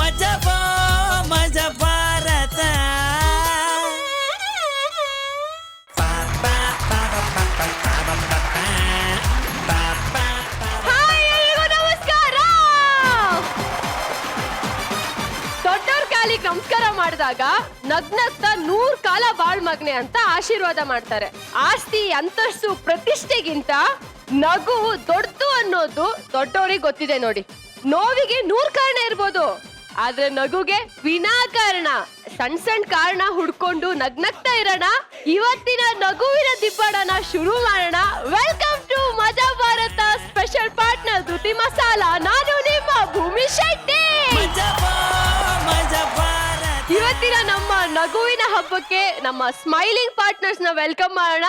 ಮಜಾ ಭಾರತ. ನಮಸ್ಕಾರ ಮಾಡಿದಾಗ ನಗ್ನಗ್ತಾ 100 ಕಾಲ ಬಾಳ್ ಮಗ್ನೆ ಅಂತ ಆಶೀರ್ವಾದ ಮಾಡ್ತಾರೆ. ಆಸ್ತಿ ಅಂತಸ್ತು ಪ್ರತಿಷ್ಠೆಗಿಂತ ನಗು ದೊಡ್ಡದು ಅನ್ನೋದು ದೊಡ್ಡವರಿಗೆ ಗೊತ್ತಿದೆ ನೋಡಿ. ನೋವಿಗೆ 100 ಕಾರಣ ಇರ್ಬೋದು, ಆದ್ರೆ ನಗುಗೆ ವಿನಾಕಾರಣ ಸಣ್ಣ ಕಾರಣ ಹುಡ್ಕೊಂಡು ನಗ್ನಗ್ತಾ ಇರೋಣ. ಇವತ್ತಿನ ನಗುವಿನ ದಿಬ್ಬಡನ ಶುರು ಮಾಡೋಣ. ವೆಲ್ಕಮ್ ಟು ಮಜಾ ಭಾರತ ಸ್ಪೆಷಲ್ ಪಾರ್ಟ್ನರ್ ಧೃತಿ ಮಸಾಲಾ. ನಾನು ನಿಮ್ಮ ಭೂಮಿ ಶೆಟ್ಟಿ. ಇವತ್ತಿನ ನಮ್ಮ ನಗುವಿನ ಹಬ್ಬಕ್ಕೆ ನಮ್ಮ ಸ್ಮೈಲಿಂಗ್ ಪಾರ್ಟ್ನರ್ಸ್ ನ ವೆಲ್ಕಮ್ ಮಾಡೋಣ.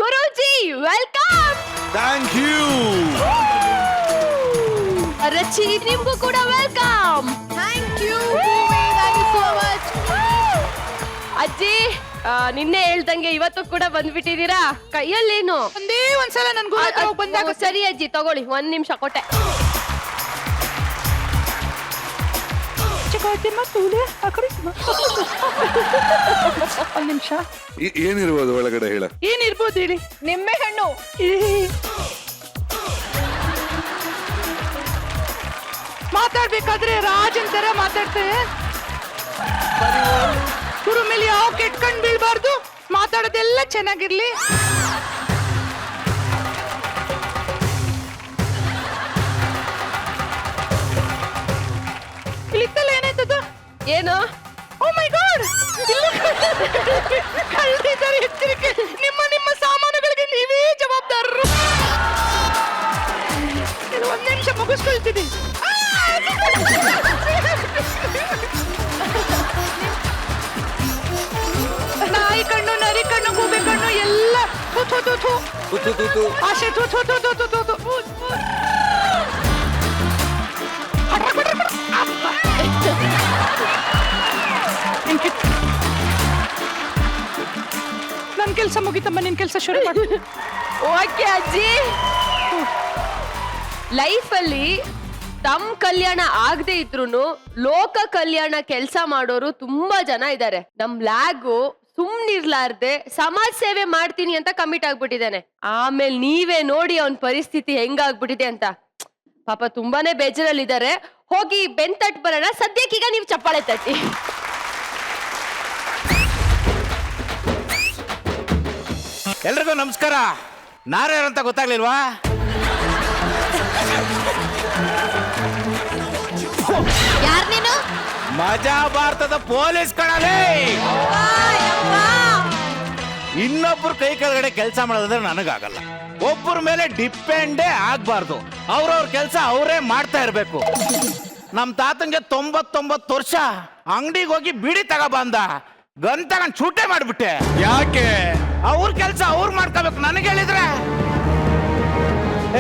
Guruji welcome. Thank you. Rachi ನಿಮ್ಗೂ ಕೂಡ welcome. Thank you so much. ಅಜ್ಜಿ ನಿನ್ನೆ ಹೇಳ್ದಂಗೆ ಇವತ್ತು ಕೂಡ ಬಂದ್ಬಿಟ್ಟಿದೀರಾ. ಕೈಯಲ್ಲೇನು ಒಂದೇ ಒಂದ್ಸಲ ನನ್ ಗುರು ಬಂದಾಗ. ಸರಿ ಅಜ್ಜಿ ತಗೊಳ್ಳಿ, 1 ನಿಮಿಷ ಕೊಟ್ಟೆ. ಒಂದ್ ನಿಮಿಷ ಏನಿರ್ಬೋದು ಒಳಗಡೆ ಹೇಳ. ಏನಿರ್ಬೋದು ಹೇಳಿ. ನಿಂಬೆ ಹಣ್ಣು. ಮಾತಾಡ್ಬೇಕಾದ್ರೆ ರಾಜನ್ ತರ ಮಾತಾಡ್ತಾರೆ. ಗುರು ಮೇಲೆ ಯಾವ ಕೆಟ್ಟ ಕಣ್ ಬೀಳ್ಬಾರ್ದು. ಮಾತಾಡೋದೆಲ್ಲ ಚೆನ್ನಾಗಿರ್ಲಿ. ಇಲ್ಲಿತ್ತಲ್ಲ ಏನಾಯ್ತದು? ಏನು? ಓ ಮೈ ಗಾಡ್, ಕಳ್ದಿದ್ದಾರೆ. ಎಚ್ಚರಿಕೆ, ನಿಮ್ಮ ಸಾಮಾನುಗಳಿಗೆ ನೀವೇ ಜವಾಬ್ದಾರರು. 1 ನಿಮಿಷ ಮುಗಿಸ್ಕೊಳ್ತೀನಿ. ನಾಯಿ ಕಣ್ಣು, ನರಿ ಕಣ್ಣು, ಗೂಬೆ ಕಣ್ಣು ಎಲ್ಲ ಆಶೆ ನನ್ ಕೆಲ್ಸ ಮುಗಿತಮ್ಮ, ನಿನ್ ಕೆಲ್ಸ ಶುರು ಮಾಡು. ಓಕೆ ಅಜ್ಜಿ. ಲೈಫಲ್ಲಿ ತಮ್ಮ ಕಲ್ಯಾಣ ಆಗದೆ ಇದ್ರು ಲೋಕ ಕಲ್ಯಾಣ ಕೆಲಸ ಮಾಡೋರು ತುಂಬಾ ಜನ ಇದ್ದಾರೆ. ನಮ್ ಲ್ಯಾಗು ಸುಮ್ನಿರ್ಲಾರ್ದೆ ಸಮಾಜ ಸೇವೆ ಮಾಡ್ತೀನಿ ಅಂತ ಕಮಿಟ್ ಆಗ್ಬಿಟ್ಟಿದ್ದಾನೆ. ಆಮೇಲೆ ನೀವೇ ನೋಡಿ ಅವನ್ ಪರಿಸ್ಥಿತಿ ಹೆಂಗಾಗ್ಬಿಟ್ಟಿದೆ ಅಂತ. ಪಾಪ ತುಂಬಾನೇ ಬೇಜಾರಲ್ಲಿದ್ದಾರೆ. ಹೋಗಿ ಬೆಂತಟ್ ಬರೋಣ. ಸದ್ಯಕ್ಕೀಗ ನೀವು ಚಪ್ಪಾಳೆ ತಟ್ಟಿ. ಎಲ್ರಿಗೂ ನಮಸ್ಕಾರ. ನಾರ್ಯಾರಂತ ಗೊತ್ತಾಗ್ಲಿಲ್ವಾ? ಯಾರ್ ನೀನು? ಮಜಾ ಭಾರತದ ಪೊಲೀಸ್ ಕಣಲೇ. ಇನ್ನೊಬ್ರು ಕೈ ಕೆಳಗಡೆ ಕೆಲಸ ಮಾಡೋದಂದ್ರೆ ನನಗಾಗಲ್ಲ. ಒಬ್ಬರ ಮೇಲೆ ಡಿಪೆಂಡೇ ಆಗ್ಬಾರ್ದು. ಅವ್ರವ್ರ ಕೆಲಸ ಅವರೇ ಮಾಡ್ತಾ ಇರ್ಬೇಕು. ನಮ್ ತಾತಂಗೆ 99 ವರ್ಷ. ಅಂಗಡಿಗೆ ಹೋಗಿ ಬಿಡಿ ತಗೊಬಂದ, ಗನ್ ತಗೊಂಡ್ ಶೂಟೇ ಮಾಡ್ಬಿಟ್ಟೆ. ಯಾಕೆ? ಅವ್ರ ಕೆಲಸ ಅವ್ರು ಮಾಡ್ಕೋಬೇಕು. ನನಗೆ ಹೇಳಿದ್ರೆ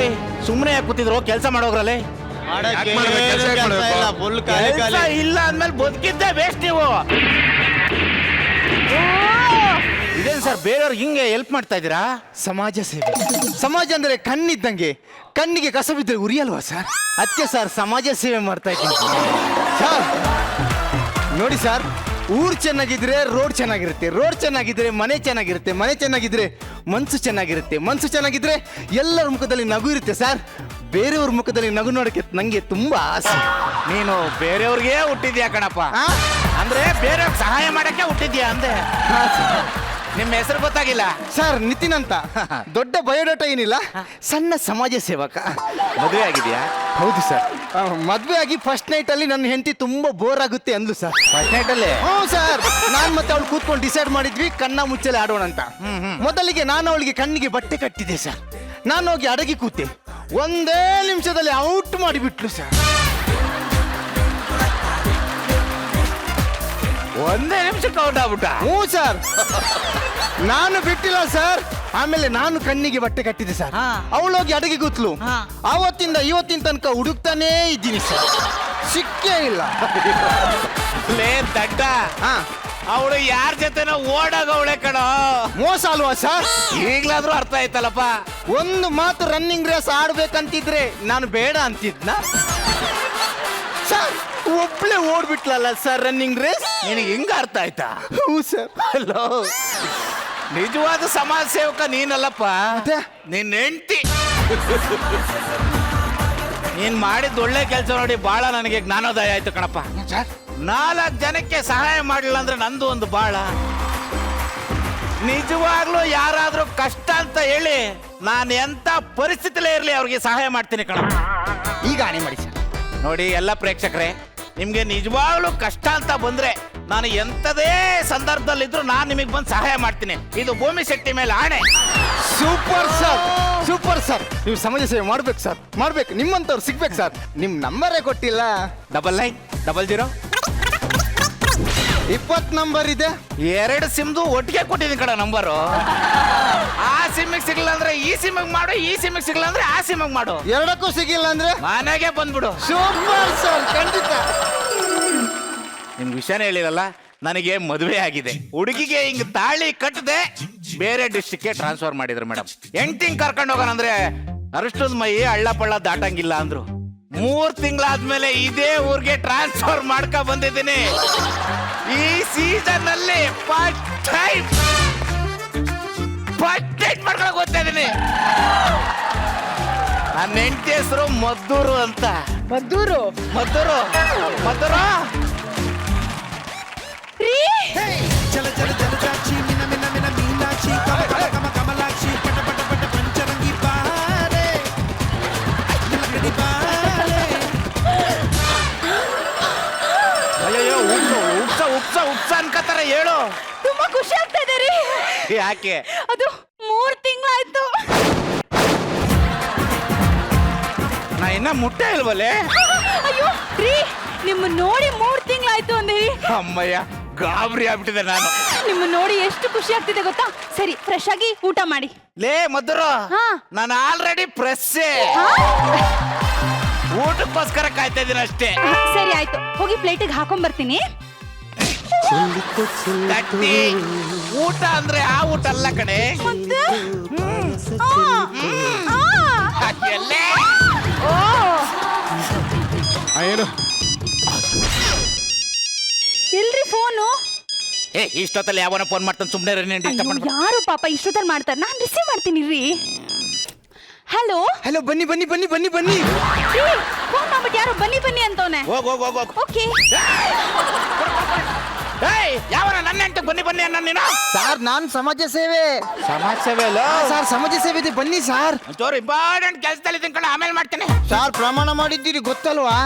ಏಯ್ ಸುಮ್ಮನೆ ಯಾಕೆ ಕೂತಿದ್ರು? ಕೆಲಸ ಮಾಡೋಗ್ರಲ್ಲಿ. ಕೆಲಸ ಇಲ್ಲ ಅಂದ್ಮೇಲೆ ಬದುಕಿದ್ದೆ ವೇಸ್ಟ್ ನೀವು. ಇದೇನು ಸರ್ ಬೇರೆಯವ್ರಿಗೆ ಹಿಂಗೆ ಹೆಲ್ಪ್ ಮಾಡ್ತಾ ಇದ್ದೀರಾ? ಸಮಾಜ ಸೇವೆ. ಸಮಾಜ ಅಂದ್ರೆ ಕಣ್ಣಿದ್ದಂಗೆ. ಕಣ್ಣಿಗೆ ಕಸ ಬಿದ್ದರೆ ಉರಿಯಲ್ವಾ ಸರ್? ಅದಕ್ಕೆ ಸರ್ ಸಮಾಜ ಸೇವೆ ಮಾಡ್ತಾ ಇದ್ದೀನಿ ಸರ್. ನೋಡಿ ಸರ್, ಊರು ಚೆನ್ನಾಗಿದ್ರೆ ರೋಡ್ ಚೆನ್ನಾಗಿರುತ್ತೆ, ರೋಡ್ ಚೆನ್ನಾಗಿದ್ರೆ ಮನೆ ಚೆನ್ನಾಗಿರುತ್ತೆ, ಮನೆ ಚೆನ್ನಾಗಿದ್ರೆ ಮನ್ಸು ಚೆನ್ನಾಗಿರುತ್ತೆ, ಮನ್ಸು ಚೆನ್ನಾಗಿದ್ರೆ ಎಲ್ಲರ ಮುಖದಲ್ಲಿ ನಗು ಇರುತ್ತೆ ಸರ್. ಬೇರೆಯವ್ರ ಮುಖದಲ್ಲಿ ನಗು ನೋಡಕ್ಕೆ ನಂಗೆ ತುಂಬಾ ಆಸೆ. ನೀನು ಬೇರೆಯವ್ರಿಗೆ ಹುಟ್ಟಿದ್ಯಾ ಕಣಪ್ಪ. ಅಂದ್ರೆ ಬೇರೆಯವ್ರಿಗೆ ಸಹಾಯ ಮಾಡಕ್ಕೆ ಹುಟ್ಟಿದ್ಯಾ ಅಂದೆ. ನಿಮ್ಮ ಹೆಸರು ಗೊತ್ತಾಗಿಲ್ಲ ಸರ್? ನಿತಿನ್ ಅಂತ. ದೊಡ್ಡ ಬಯೋಡಾಟಾ ಏನಿಲ್ಲ, ಸಣ್ಣ ಸಮಾಜ ಸೇವಕ. ಮದುವೆ ಆಗಿದ್ಯಾ? ಹೌದು ಸರ್. ಮದ್ವೆ ಆಗಿ ಫಸ್ಟ್ ನೈಟ್ ಅಲ್ಲಿ ನನ್ನ ಹೆಂಡತಿ ತುಂಬಾ ಬೋರ್ ಆಗುತ್ತೆ ಅಂದ್ಲು ಸರ್. ಫಸ್ಟ್ ನೈಟ್ ಅಲ್ಲಿ? ಹ್ಞೂ ಸರ್. ನಾನ್ ಮತ್ತೆ ಅವಳು ಕೂತ್ಕೊಂಡು ಡಿಸೈಡ್ ಮಾಡಿದ್ವಿ ಕಣ್ಣ ಮುಚ್ಚಲೆ ಆಡೋಣ ಅಂತ. ಮೊದಲಿಗೆ ನಾನು ಅವಳಿಗೆ ಕಣ್ಣಿಗೆ ಬಟ್ಟೆ ಕಟ್ಟಿದೆ ಸರ್. ನಾನು ಹೋಗಿ ಅಡಗಿ ಕೂತೆ. 1 ನಿಮಿಷದಲ್ಲಿ ಔಟ್ ಮಾಡಿಬಿಟ್ಲು ಸರ್. 1 ನಿಮಿಷಕ್ಕೆ ಔಟ್ ಆಗ್ಬಿಟ್ಟ? ಹ್ಞೂ ಸರ್. ನಾನು ಬಿಟ್ಟಿಲ್ಲ ಸರ್. ಆಮೇಲೆ ನಾನು ಕಣ್ಣಿಗೆ ಬಟ್ಟೆ ಕಟ್ಟಿದೆ ಸರ್. ಅವಳೋಗಿ ಅಡಗಿ ಕೂತ್ಲು. ಆವತ್ತಿಂದ ಇವತ್ತಿನ ತನಕ ಹುಡುಕ್ತಾನೇ ಇದ್ದೀನಿ ಸರ್, ಸಿಕ್ಕೇ ಇಲ್ಲ. ಲೇ ದಡ್ಡ, ಅವಳು ಯಾರ ಜೊತೆನೋ ಓಡಾಗವಳೆ ಕಣೋ. ಮೋಸ ಅಲ್ವಾ ಸರ್? ಈಗ್ಲಾದ್ರೂ ಅರ್ಥ ಆಯ್ತಲ್ಲಪ್ಪ. ಒಂದು ಮಾತು ರನ್ನಿಂಗ್ ರೇಸ್ ಆಡ್ಬೇಕಂತಿದ್ರೆ ನಾನು ಬೇಡ ಅಂತಿದ್ನ ಸರ್. ಒಬ್ಳೆ ಓಡ್ಬಿಟ್ಲಲ್ಲ ಸರ್ ರನ್ನಿಂಗ್ ರೇಸ್. ನಿನಗೆ ಹಿಂಗ ಅರ್ಥ ಆಯ್ತಾ? ಹ್ಞೂ ಸರ್. ಹಲೋ, ನಿಜವಾದ ಸಮಾಜ ಸೇವಕ ನೀನಲ್ಲಪ್ಪ, ಮತ್ತೆ? ನಿನ್ನ ಹೆಂಡತಿ. ನೀನ್ ಮಾಡಿದ ಒಳ್ಳೆ ಕೆಲಸ ನೋಡಿ ಬಹಳ ನನಗೆ ಜ್ಞಾನೋದಯ ಆಯ್ತು ಕಣಪ್ಪ. 4 ಜನಕ್ಕೆ ಸಹಾಯ ಮಾಡಲಿಲ್ಲ ಅಂದ್ರೆ ನಂದು ಒಂದು ಬಾಳ. ನಿಜವಾಗ್ಲೂ ಯಾರಾದ್ರೂ ಕಷ್ಟ ಅಂತ ಹೇಳಿ ನಾನು ಎಂತ ಪರಿಸ್ಥಿತಿಲೇ ಇರ್ಲಿ ಅವ್ರಿಗೆ ಸಹಾಯ ಮಾಡ್ತೀನಿ ಕಣಪ್ಪ. ಈಗ ಆಣೆ ಮಾಡಿ ಸರ್. ನೋಡಿ ಎಲ್ಲ ಪ್ರೇಕ್ಷಕರೇ, ನಿಮ್ಗೆ ನಿಜವಾಗ್ಲೂ ಕಷ್ಟ ಅಂತ ಬಂದ್ರೆ ನಾನು ಎಂತದೇ ಸಂದರ್ಭದಲ್ಲಿದ್ರು ನಾನು ನಿಮಗೆ ಬಂದು ಸಹಾಯ ಮಾಡ್ತೀನಿ. ಇದು ಭೂಮಿ ಶೆಟ್ಟಿ ಮೇಲೆ ಆಣೆ. Super sir, super sir. ನೀವು ಸಮಾಜ ಸೇವೆ ಮಾಡ್ಬೇಕು ಸರ್, ಮಾಡ್ಬೇಕು. ನಿಮ್ಮಂತವ್ರು ಸಿಗ್ಬೇಕು ಸರ್. ನಿಮ್ ನಂಬರೇ ಕೊಟ್ಟಿಲ್ಲ. 9900 20 ನಂಬರ್ ಇದೆ. 2 ಸಿಮ್ದು ಒಟ್ಟಿಗೆ ಕೊಟ್ಟಿದ್ದೀನಿ ಕಣ ನಂಬರು. ಆ ಸಿಮ್ಮಿಗೆ ಸಿಗ್ಲಿಲ್ಲ ಅಂದ್ರೆ ಈ ಸಿಮ್ಮಿಗೆ ಮಾಡು, ಈ ಸಿಮ್ಮಿಗೆ ಸಿಗ್ಲಿಲ್ಲ ಅಂದ್ರೆ ಆ ಸಿಮ್ಮಿಗೆ ಮಾಡು. ಎರಡಕ್ಕೂ ಸಿಗಿಲ್ಲ ಅಂದ್ರೆ ಮನೆಗೆ ಬಂದ್ಬಿಡು. ಸೂಪರ್ ಸರ್, ಖಂಡಿತ. ನಿಮ್ಗೆ ವಿಷಯನೇ ಹೇಳಿರಲ್ಲ, ನನಗೆ ಮದುವೆ ಆಗಿದೆ. ಹುಡುಗಿಗೆ ಹಿಂಗ್ ತಾಳಿ ಕಟ್ಟದೆ ಬೇರೆ ಡಿಸ್ಟ್ರಿಕ್ಗೆ ಟ್ರಾನ್ಸ್ಫರ್ ಮಾಡಿದ್ರು ಮೇಡಮ್. ಹೆಂಡ್ತಿಂಗ್ ಕರ್ಕೊಂಡು ಹೋಗೋಣ ಅಂದ್ರೆ ಅರಷ್ಟದ ಮೈ ಹಳ್ಳ ಪಳ್ಳ ದಾಟಂಗಿಲ್ಲ ಅಂದ್ರು. 3 ತಿಂಗಳಾದ್ಮೇಲೆ ಇದೇ ಊರ್ಗೆ ಟ್ರಾನ್ಸ್ಫರ್ ಮಾಡ್ಕ ಬಂದಿದ್ದೀನಿ. ಈ ಸೀಸನ್ ಅಲ್ಲಿ ಫಸ್ಟ್ ಟೈಮ್ ಮಾಡ್ಕೊಳಕ್ ಹೋಗ್ತಾ ಇದೀನಿ. ನನ್ನ ಹೆಂಡತಿ ಹೆಸರು ಮದ್ದೂರು ಅಂತ. ಮದ್ದೂರು ಮದ್ದೂರು ಮದ್ದೂರು ಚಲ ಚಲ ಚಲ ಚಾಚಿ ಮಿನ ಮಿನ ಮಿನ ಮೀನಾಕ್ಷಿ ಕಮ ಕಮ ಕಮ ಕಮಲಾಕ್ಷಿ ಪಟ ಪಟ ಪಟ ಪಂಚರಂಗಿ ಬಾರೆ ನಿಲಕಡಿ ಬಾರೆ. ಅಯ್ಯೋ ಉಪ್ಸ ಉಪ್ಸ ಉಪ್ಸ ಅನ್ಕತ್ತಾರ. ಹೇಳು. ತುಂಬಾ ಖುಷಿ ಆಗ್ತಾ ಇದೆ ರೀ. ಯಾಕೆ? ಅದು 3 ತಿಂಗಳಾಯ್ತು. ನಾ ಇನ್ನ ಮುಟ್ಟೆ ಇಲ್ವಲ್ಲೇ. ಅಯ್ಯೋ ರೀ, ನಿಮ್ಮ ನೋಡಿ 3 ತಿಂಗಳಾಯ್ತು ಅಂದ್ರಿ. ಅಮ್ಮಯ್ಯ, ಗಾಬರಿ ಆಗ್ಬಿಟ್ಟಿದೆ ನಾನು. ನಿಮ್ಮ ನೋಡಿ ಎಷ್ಟು ಖುಷಿ ಆಗ್ತಿದೆ ಗೊತ್ತಾ. ಸರಿ, ಫ್ರೆಶ್ ಆಗಿ ಊಟ ಮಾಡಿ. ಲೇ ಮದ್ದೂರು, ಹಾ. ನಾನು ಆಲ್ರೆಡಿ ಪ್ರೆಸ್ಸೇ. ಊಟಕ್ಕೋಸ್ಕರ ಕಾಯ್ತಾ ಇದ್ದೀನಿ ಅಷ್ಟೇ. ಸರಿ ಆಯ್ತು, ಹೋಗಿ ಪ್ಲೇಟಿಗೆ ಹಾಕೊಂಡ್ ಬರ್ತೀನಿ. ತಟ್ಟಿ. ಊಟ ಅಂದ್ರೆ ಆ ಊಟ ಅಲ್ಲ ಕಣೆ. ಮತ್ತೆ? ಎಲ್ಲೇ? ಏನು ಇಲ್ರಿ ಫೋನು. ಏ, ಇಷ್ಟೊತ್ತಲ್ಲಿ ಯಾವನ ಫೋನ್ ಮಾಡ್ತಾನೆ, ಸುಮ್ಮನೆ ಯಾರು ಪಾಪ ಇಷ್ಟೊತ್ತಲ್ಲಿ ಮಾಡ್ತಾರೆ, ನಾನ್ ರಿಸೀವ್ ಮಾಡ್ತೀನಿ ರೀ. ಹಲೋ ಹಲೋ, ಬನ್ನಿ ಬನ್ನಿ ಬನ್ನಿ ಬನ್ನಿ ಬನ್ನಿ. ಫೋನ್ ಮಾಡ್ಬಿಟ್ಟು ಯಾರು ಬನ್ನಿ ಬನ್ನಿ ಅಂತವನೆ. ಹೋಗ್ ಹೋಗ್ ಹೋಗ್ ಹೋಗ್. ಓಕೆ. ಏಯ್, ಯಾವನ ನನ್ನ ಹೆಂಡತಿ ಬನ್ನಿ ಬನ್ನಿ ಅನ್ನ ನೀನು? ಸರ್, ನಾನು ಸಮಾಜ ಸೇವೆ. ಸಮಾಜ ಸೇವೆ ಅಲ್ಲ ಸರ್, ಸಮಾಜ ಸೇವೆ ಇದೆ, ಬನ್ನಿ ಸರ್. ಒಂಚೂರು ಇಂಪಾರ್ಟೆಂಟ್ ಕೆಲಸದಲ್ಲಿ ಇದ್ದೀನಿ ಕಣ, ಆಮೇಲೆ ಮಾಡ್ತೇನೆ. ಸರ್, ಪ್ರಮಾಣ ಮಾಡಿದ್ದೀರಿ ಗೊತ್ತಲ್ವಾ?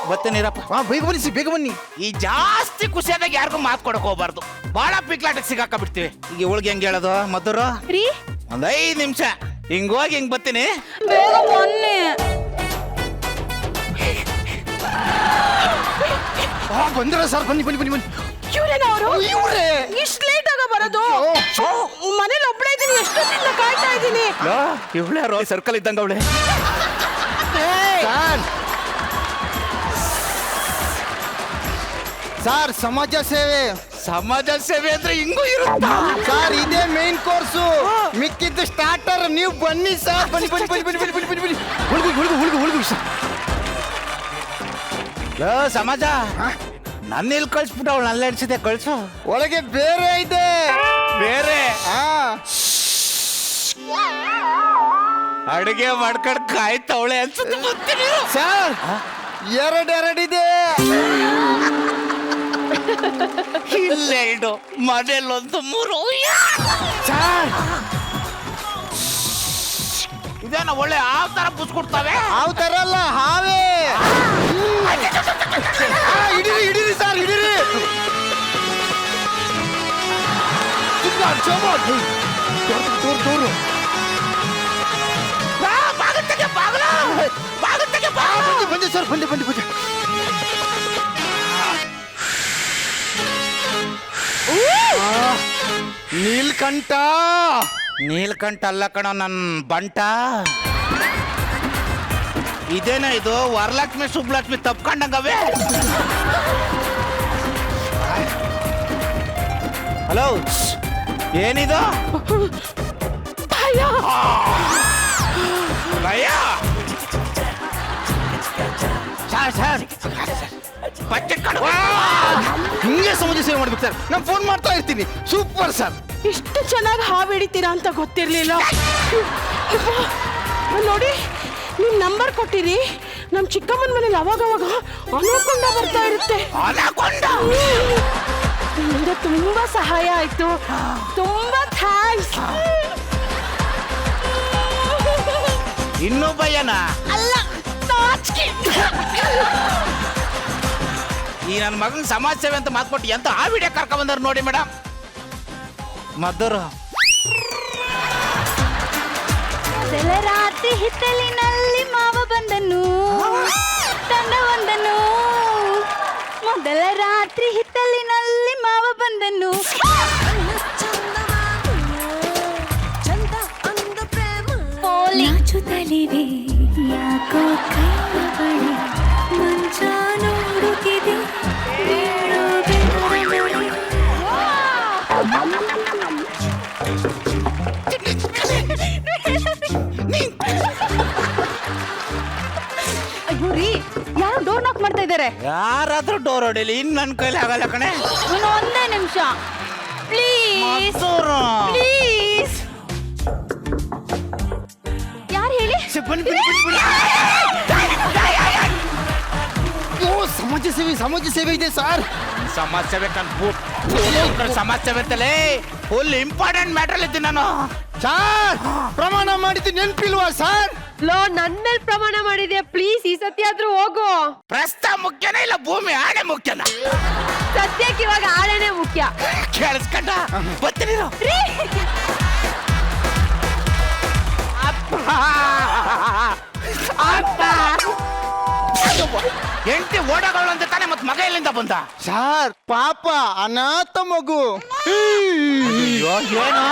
ಬರ್ತೀನಿರಪ್ಪ. ಬೇಗ ಬನ್ನಿ ಸಿ, ಬೇಗ ಬನ್ನಿ. ಈ ಜಾಸ್ತಿ ಖುಷಿಯಾದಾಗ ಯಾರಿಗೂ ಮಾತು ಕೊಡಕ್ ಹೋಗ್ಬಾರ್ದು. ಬಹಳ ಪಿಕ್ಲಾಟಕ್ಕೆ ಸಿಗಾಕ ಬಿಡ್ತೀವಿ. ಈಗ ಇವಳಿಗೆ ಹೆಂಗ್ ಹೇಳೋದು ಮದ್ದೂರು? ರೀ, ಒಂದ್ 5 ನಿಮಿಷ ಹಿಂಗ್ ಹೋಗಿ ಹಿಂಗ್ ಬರ್ತೀನಿ. ಬೇಗ ಬನ್ನಿ. ಬಂದ್ರ ಸರ್, ಬನ್ನಿ ಬನ್ನಿ ಬನ್ನಿ ಬನ್ನಿ. ಇವ್ರೇನವರು? ಇವ್ರೇ. ಇಷ್ಟು ಲೇಟ್ ಆಗ ಬರೋದು? ಮನೇಲಿ ಒಬ್ಳೆ ಇದೀನಿ, ಎಷ್ಟೊತ್ತಿಂದ ಕಾಯ್ತಾ ಇದ್ದೀನಿ. ಇವಳೆ ಸರ್ಕಲ್ ಇದ್ದಂಗ ಅವಳೆ. ಸರ್, ಸರ್, ಸಮಾಜ ಸೇವೆ. ಸಮಾಜ ಸೇವೆ ಅಂದ್ರೆ ಹಿಂಗೂ ಇರುತ್ತಾ? ಸರ್, ಇದೇ ಮೇನ್ ಕೋರ್ಸು, ಮಿಕ್ಕಿದ್ದು ಸ್ಟಾರ್ಟರ್. ನೀವು ಬನ್ನಿ ಸರ್, ಬನ್ನಿ ಬನ್ನಿ ಬನ್ನಿ ಬನ್ನಿ ಬನ್ನಿ ಬನ್ನಿ ಬನ್ನಿ. ಹುಡುಗು ಹುಡುಗು ಹುಡುಗು ಹುಡುಗು ಸರ್. ಸಮಾಜ ನನ್ನ ಇಲ್ಲಿ ಕಳ್ಸ್ಬಿಟ್ಟು ಅವಳು ನನ್ನ ಎಡ್ಸಿದೆ, ಕಳ್ಸು. ಒಳಗೆ ಬೇರೆ ಇದೆ. ಬೇರೆ ಅಡುಗೆ ಮಾಡ್ಕೊಂಡು ಕಾಯ್ತವಳೆ ಅನ್ಸುತ್ತೆ. ಬರ್ತೀನಿ ಸರ್, ಎರಡೆರಡಿದೆ. ಇಲ್ಲೆರಡು, ಮನೇಲೊಂದು 3. ಸರ್, ಇದೇನ ಒಳ್ಳೆ ಆ ತರ ಬುಸ್ಕೊಡ್ತಾವೆ. ಅವ್ ತರ ಅಲ್ಲ, ಹಾವೇ. ಹಿಡೀರಿ ಹಿಡೀರಿ ಸರ್, ಹಿಡೀರಿ. ತೋರು ಬಂದೆ ಸರ್, ಬಂದೆ ಬಂದೆ ಬಂದೆ. ನೀಲ್ಕಂಠ. ನೀಲ್ಕಂಠ ಅಲ್ಲ ಕಣ, ನನ್ ಬಂಟ. ಇದೇನ ಇದು ವರಲಕ್ಷ್ಮಿ ಸುಬ್ಲಕ್ಷ್ಮಿ ತಪ್ಕೊಂಡಂಗವೇ. ಹಲೋ, ಏನಿದು? ಭಯ. ಸರ್ ಹಿಂಗೆ ಸಮಾಜ ಸೇವೆ ಮಾಡ್ಬೇಕು ಸರ್. ನಾನು ಫೋನ್ ಮಾಡ್ತಾ ಇರ್ತೀನಿ. Super sir. ಇಷ್ಟು ಚೆನ್ನಾಗಿ ಹಾವು ಹಿಡಿತೀರಾ ಅಂತ ಗೊತ್ತಿರ್ಲಿಲ್ಲ. ನೋಡಿ, ನಿಮ್ ನಂಬರ್ ಕೊಟ್ಟಿರಿ. ನಮ್ ಚಿಕ್ಕಮ್ಮನ ಮನೇಲಿ ಅವಾಗವಾಗ ಅನಕೊಂಡ ಬರ್ತಾ ಇರುತ್ತೆ. ನಿಮ್ಗೆ ತುಂಬಾ ಸಹಾಯ ಆಯ್ತು. ತುಂಬಾ ಥ್ಯಾಂಕ್ಸ್. ಇನ್ನೂ ಭಯನ ಅಲ್ಲ, ನಾಚಿಕೆ. ಈ ನನ್ನ ಮಗನ ಸಮಾಜ ಸೇವೆ ಅಂತ ಮಾತ್ಕೊಟ್ಟು ಎಂತ ಆ ವಿಡಿಯೋ ಕರ್ಕೊಂಡ್ ಬಂದಾರ ನೋಡಿ ಮೇಡಮ್. ಮದ್ದೂರು ರಾತ್ರಿ ಹಿತ್ತಲಿನಲ್ಲಿ ಮಾವ ಬಂದನು, ತಂಡವೊಂದನು. ಮೊದಲ ರಾತ್ರಿ ಹಿತ್ತಲಿನಲ್ಲಿ ಮಾವ ಬಂದನು. ನಾಚುತ್ತಲಿವೆ ಯಾಕೋ ಕೈಯ ಬಳಿ ಮಂಚ ನೋಡುತ್ತಿದೆ. ಅಯ್ಯೋ ರೀ, ಯಾರು ಡೋರ್ ನಾಕ್ ಮಾಡ್ತಾ ಇದ್ದಾರೆ. ಯಾರಾದ್ರೂ ಡೋರ್ ಹೊಡಿಲಿ, ಇನ್ ನನ್ನ ಕೈಲಿ ಆಗಲ್ಲ ಕಣೆ. ಒಂದೇ ನಿಮಿಷ ಪ್ಲೀಸ್ ಮದ್ದೂರು ಪ್ಲೀಸ್. ಯಾರು ಹೇಳಿ? ಸಮಾಜ ಸೇವೆ ಸಮಾಜ ಸೇವೆ ಇದೆ ಸರ್. ಸಮಾಜ ಸೇವೆ ಸಮಾಜ ಸೇವೆ ಅಂತಲೇ ಫುಲ್ ಇಂಪಾರ್ಟೆಂಟ್ ಮ್ಯಾಟರ್ ಇದ್ದೀನಿ ನಾನು. ಸರ್ ಪ್ರಮಾಣ ಮಾಡಿದ್ದು ನೆನ್ಪಿಲ್ವಾ ಸರ್? ಲೋ, ನನ್ ಮೇಲೆ ಪ್ರಮಾಣ ಮಾಡಿದ್ಯಾ? ಪ್ಲೀಸ್ ಈ ಸತಿ ಆದ್ರೂ ಹೋಗು. ಪ್ರಸ್ತಾವ ಮುಖ್ಯನ ಇಲ್ಲ ಭೂಮಿ ಆಣೆ ಮುಖ್ಯನ? ಸದ್ಯಕ್ಕೆ ಇವಾಗ ಆಳೆನೆ ಮುಖ್ಯ. ಕೇಳಿಸ್ಕೊಂಡ ಬರ್ತೀನಿ. ಹೆಂಡತಿ ಓಡಗಳು ಅಂತ ತಾನೆ, ಮತ್ ಮಗ ಎಲ್ಲಿಂದ ಬಂದ? ಸರ್ ಪಾಪ ಅನಾಥ ಮಗು. ಏನು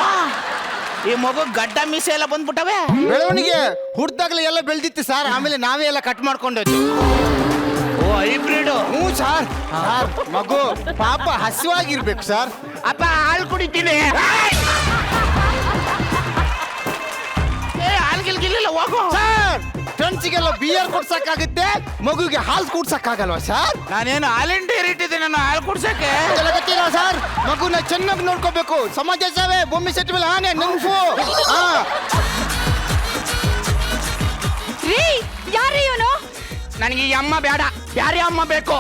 ಈ ಮಗು ಗಡ್ಡ ಮೀಸೆ ಎಲ್ಲ ಬಂದ್ಬಿಟ್ಟವೆ? ಬೆಳವಣಿಗೆ ಹುಡ್ದಾಗ್ಲೇ ಎಲ್ಲ ಬೆಳೆದಿತ್ತು ಸರ್. ಆಮೇಲೆ ನಾವೇ ಎಲ್ಲ ಕಟ್ ಮಾಡ್ಕೊಂಡೋಯ್ತು. ಓ ಹೈಬ್ರಿಡ್. ಹ್ಞೂ ಸರ್. ಸರ್ ಮಗು ಪಾಪ ಹಸಿವಾಗಿರ್ಬೇಕು ಸರ್. ಅಪ್ಪ ಹಾಲು ಕುಡಿತೀನಿ. ಹಾಲ್ಗಿಲ್ಗಿಲ್ಲ ಹೋಗು. ಸರ್ ಫ್ರೆಂಡ್ಸಿಗೆಲ್ಲ ಬಿಯರ್ ಕೊಡ್ಸಕ್ಕಾಗುತ್ತೆ, ಮಗುಗೆ ಹಾಲು ಕುಡ್ಸಕ್ಕಾಗಲ್ವಾ ಸರ್? ನಾನೇನು ಹಾಲಿನ ಡೈರಿ ಇಟ್ಟಿದ್ದೀನಿ, ನಾನು ಹಾಲು ಕುಡ್ಸಕ್ಕೆ. ಗೊತ್ತಿಲ್ಲ ಸರ್. ಮಗುನ ಚೆನ್ನಾಗಿ ನೋಡ್ಕೋಬೇಕು. ಸಮಾಜ ಸೇವೆ ಭೂಮಿ ಸೆಟ್ ಮೇಲೆ ಆನೆ ನೆನಪು. ರೀ, ಯಾರು ಇವನು? ನನಗೆ ಈ ಅಮ್ಮ ಬೇಡ, ಯಾರೇ ಅಮ್ಮ ಬೇಕು.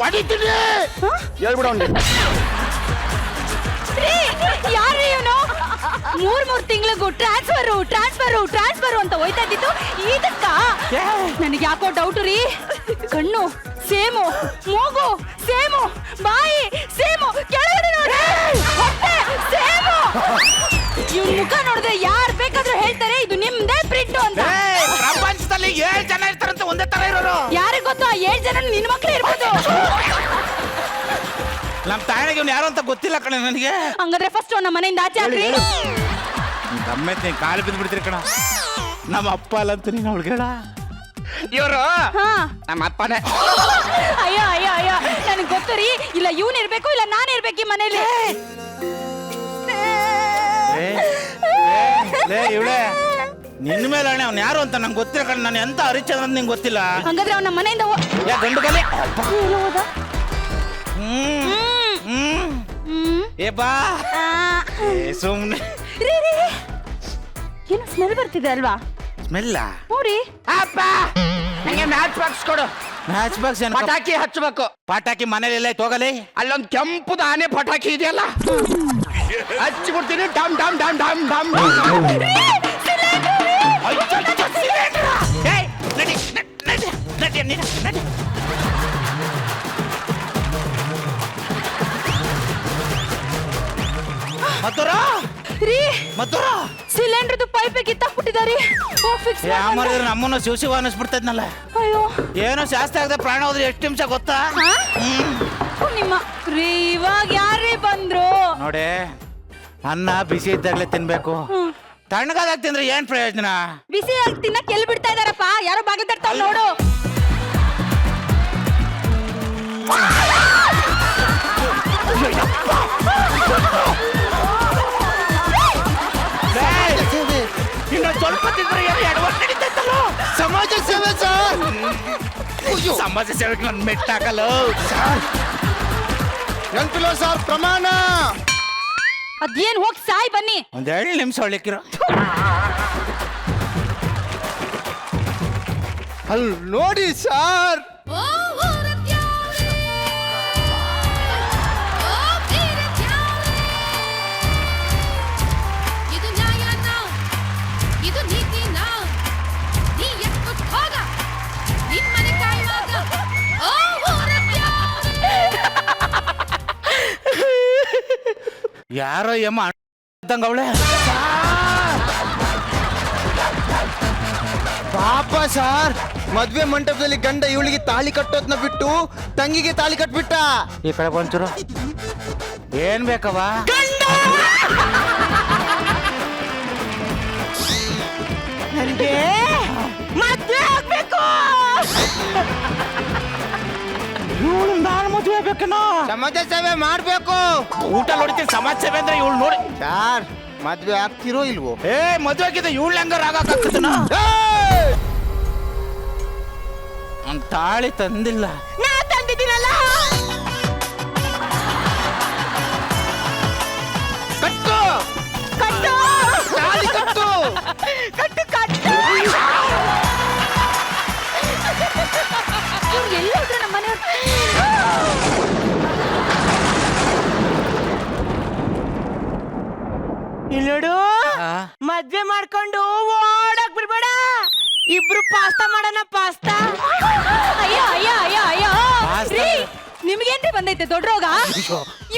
ಹೊಡಿತೀನಿ. ಹೇಳ್ಬಿಡ ಯಾರು ಇವನು? ಮೂರ್ ತಿಂಗಳಿಗೂ ಟ್ರಾನ್ಸ್ಫರ್ ಅಂತ ಹೋಯ್ತಾ ಇದ್ದಿತ್ತು. ಇದಕ್ಕ ನನಗೆ ಯಾಕೋ ಡೌಟ್ ರೀ. ಕಣ್ಣು ಸೇಮು, ಮೂಗು ಸೇಮು, ಬಾಯಿ ಸೇಮು, ಕೆಳಗಡೆ ನೋಡಿ ಹೊಟ್ಟೆ ಸೇಮು. ಇವ್ನ ಮುಖ ನೋಡಿದ್ರೆ ಯಾರು ಬೇಕಾದ್ರೂ ಹೇಳ್ತಾರೆ ಇದು ನಿಮ್ದೇ ಪ್ರಿಂಟ್ ಅಂತ. ಪ್ರಪಂಚದಲ್ಲಿ 7 ಜನ ಇರ್ತಾರಂತ ಒಂದೇ ತರ ಇರೋರು. ಯಾರಿಗ್ ಗೊತ್ತು? ಆ 7 ಜನ ನಿನ್ ಮಕ್ಳು ಇರ್ಬೋದು. ನಮ್ ತಾಯಿಗೆ ಇವ್ನು ಯಾರು ಅಂತ ಗೊತ್ತಿಲ್ಲ ಕಣ ನನಗೆ. ಹಂಗಾದ್ರೆ ಫಸ್ಟ್ ನಮ್ಮ ಮನೆಯಿಂದ ಆಚೆ ಹಾಕ್ರಿ. ಗಮ್ಮತ್ ಕಾಲು ಬಿದ್ದು ಬಿಡ್ತೀರಿ ಕಣ. ನಮ್ಮ ಅಪ್ಪ ಅಲ್ಲ ಅಂತ ನೀನು ಅವಳಿಗೆ ಹೇಳ. ಇವರು ಹಾ, ನಮ್ಮ ಅಪ್ಪನೇ. ಅಯ್ಯೋ ಅಯ್ಯೋ ಅಯ್ಯೋ, ನನಗೆ ಗೊತ್ತು ರೀ. ಇಲ್ಲ ಇವ್ನು ಇರ್ಬೇಕು, ಇಲ್ಲ ನಾನು ಇರ್ಬೇಕು ಈ ಮನೇಲಿ. ಇವಳೆ ನಿನ್ನ ಮೇಲೆ ಅಣ್ಣ ಅವ್ನು ಯಾರು ಅಂತ ನಂಗೆ ಗೊತ್ತಿಲ್ಲ ಕಣ. ನಾನು ಎಂತ ಹರಿಚಂದ್ರ ಅಂತ ನಿಂಗೆ ಗೊತ್ತಿಲ್ಲ. ಹಂಗಾದ್ರೆ ಅವ್ನ ನಮ್ಮ ಮನೆಯಿಂದ ಯಾ ಗಂಡು ಕಲೆ. ಏ ಬಾ ಸುಮ್ನೆ. ಏನು ಸ್ಮೆಲ್ ಬರ್ತಿದೆ ಅಲ್ವಾ? ಸ್ಮೆಲ್ಲ? ನೋಡಿ ಅಪ್ಪ ನಂಗೆ ಮ್ಯಾಚ್ ಬಾಕ್ಸ್ ಕೊಡು. ಮ್ಯಾಚ್ ಬಾಕ್ಸ್ ಏನು? ಪಟಾಕಿ ಹಚ್ಚಬೇಕು. ಪಟಾಕಿ ಮನೇಲಿ ಎಲ್ಲ ಹೋಗಲಿ. ಅಲ್ಲೊಂದು ಕೆಂಪುದ ಆನೆ ಪಟಾಕಿ ಇದೆಯಲ್ಲ, ಹಚ್ಚಿಬಿಡ್ತೀನಿ. ಡಮ್ ಡಮ್ ಡಮ್ ಡಮ್ ಡಮ್. ನಡಿ ನಡಿ ನಡಿ ನಡಿ ನಡಿ. ಮತ್ತೂರ ರೀ, ಮತ್ತೂರ ಸಿಲಿಂಡರ್ದು ಪೈಪ್ ಕಿತ್ತಾಕ್ಬಿಟ್ಟಿದಾರಿ. ಫಿಕ್ಸ್ ಯಾಮರಿದ್ರೆ ನಮ್ಮನ್ನು ಶಿವ ಅನಿಸ್ಬಿಡ್ತೈದ್ನಲ್ಲ. ಅಯ್ಯೋ ಏನೋ ಶಾಸ್ತ್ರ ಆಗದೆ ಪ್ರಾಣ ಹೋದ್ರೆ ಎಷ್ಟು ನಿಮಿಷ ಗೊತ್ತಾ? ನಿಮ್ಮ ರೀ, ಇವಾಗ ಯಾರೇ ಬಂದ್ರು ನೋಡಿ, ಅನ್ನ ಬಿಸಿ ಇದ್ದಾಗಲೇ ತಿನ್ಬೇಕು. ತಣ್ಣಗಾದಾಗ ತಿಂದ್ರೆ ಏನ್ ಪ್ರಯೋಜನ? ಬಿಸಿ ಆಗಿ ತಿನ್ನಕ್ ಎಲ್ಲಿ ಬಿಡ್ತಾ ಇದಾರಪ್ಪ? ಯಾರೋ ಬಾಗಿಲು ತಟ್ತಾವ್ ನೋಡು. ಇನ್ನು ಸ್ವಲ್ಪ ತಿಂದ್ರೆ ಎಡವಟ್ ನಡೀತೈತಲ್ಲ. ಸಮಾಜ ಸೇವೆ ಸರ್. ಸಮಾಜ ಸೇವೆಗೆ ನನ್ನ ಮೆಟ್ಟಾಕಲ್ಲ. ನೆನ್ಪಿಲ್ಲ ಸರ್, ಪ್ರಮಾಣ. ಅದೇನ್ ಹೋಗಿ ಸಾಯ್ ಬನ್ನಿ. ಒಂದ್ 2 ನಿಮಿಷ ಒಳ್ಳಿಕ್ಕಿರೋ. ಅಲ್ಲಿ ನೋಡಿ ಸರ್. ಯಾರೋ ಯಮ್ಮ ಇದ್ದಂಗ ಅವಳೆ. ಪಾಪ ಸರ್, ಮದ್ವೆ ಮಂಟಪದಲ್ಲಿ ಗಂಡ ಇವಳಿಗೆ ತಾಳಿ ಕಟ್ಟೋದ್ನ ಬಿಟ್ಟು ತಂಗಿಗೆ ತಾಳಿ ಕಟ್ಬಿಟ್ಟ. ಈ ಕಡೆ ಬಂಚೂರು. ಏನ್ ಬೇಕವ? ನನಗೆ ಮದ್ವೆ ಆಗ್ಬೇಕು. ನಾನು ಮದುವೆ ಬೇಕೇನೋ? ಸಮಾಜ ಸೇವೆ ಮಾಡ್ಬೇಕು. ಊಟ ನೋಡ್ತೀನಿ. ಸಮಾಜ ಸೇವೆ ಅಂದ್ರೆ ಇವಳು ನೋಡಿ. ಸರ್, ಮದ್ವೆ ಆಗ್ತಿರೋ ಇಲ್ವೋ? ಮದುವೆ ಆಗಿದೆ. ಇವಳು ಹೆಂಗಾರ ಆಗಾಕತ್ತನ? ಅವ್ನ್ ತಾಳಿ ತಂದಿಲ್ಲ. ನಾ ತಂದಿದ್ದೀನಲ್ಲ. ಕಟ್ಟು ಕಟ್ಟು ತಾಳಿ ಕಟ್ಟು. ಕಟ್ಟು ಕಟ್ಟು. ಎಲ್ಲೋದ್ರು ನಮ್ಮ ಮನೆ. ಇಲ್ಲೋಡು, ಮದ್ವೆ ಮಾಡ್ಕೊಂಡು ಓಡಕ್ ಬಿಡ್ಬೇಡ. ಇಬ್ರು ಪಾಸ್ತಾ ಮಾಡೋಣ, ಪಾಸ್ತಾ. ಅಯ್ಯೋ ಅಯ್ಯೋ ಅಯ್ಯೋ ಅಯ್ಯೋ ಪಾಸ್ತಾ? ರೀ, ನಿಮ್ಗೇನ್ರಿ ಬಂದೈತೆ ದೊಡ್ಡ ರೋಗ?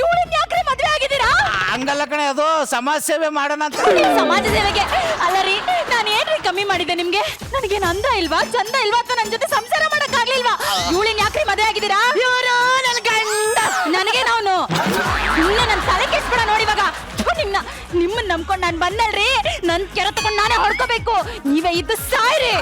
ಇವಳನ್ನ ಯಾಕ್ರಿ ಮದ್ವೆ ಆಗಿದ್ದೀರಾ? ಹಂಗಲ್ಲ ಕಣೆ, ಅದು ಸಮಾಜ ಸೇವೆ ಮಾಡೋಣ ಅಂತ. ಸಮಾಜ ಸೇವೆಗೆ ಅಲ್ಲ ರೀ, ನಾನು ಏನ್ರಿ ಕಮ್ಮಿ ಮಾಡಿದ್ದೆ ನಿಮ್ಗೆ? ನನಗೇನ್ ಅಂದ ಇಲ್ವಾ, ಚಂದ ಇಲ್ವಾ, ಅಥವಾ ನನ್ ಜೊತೆ ಸಂಸಾರ ಮಾಡಕ್ ಆಗ್ಲಿಲ್ವಾ? ಇವಳನ್ನ ಯಾಕ್ರಿ ಮದ್ವೆ ಆಗಿದ್ದೀರಾ? ಇವರು ನನ್ ಗಂಡ. ನನಗೆ ನಾನು ಸುಮ್ಮನೆ ನನ್ ತಲೆ ಕೆಡ್ಸ್ಬೇಡ ನೋಡಿ ಇವಾಗ. ನಿಮ್ಮನ್ನ ನಂಬ್ಕೊಂಡು ನಾನು ಬಂದಲ್ರಿ, ನನ್ ಕೆರ ತಗೊಂಡು ನಾನೇ ಹೊಡ್ಕೋಬೇಕು. ನೀವೇ ಇದ್ದು ಸಾಯ್ರಿ.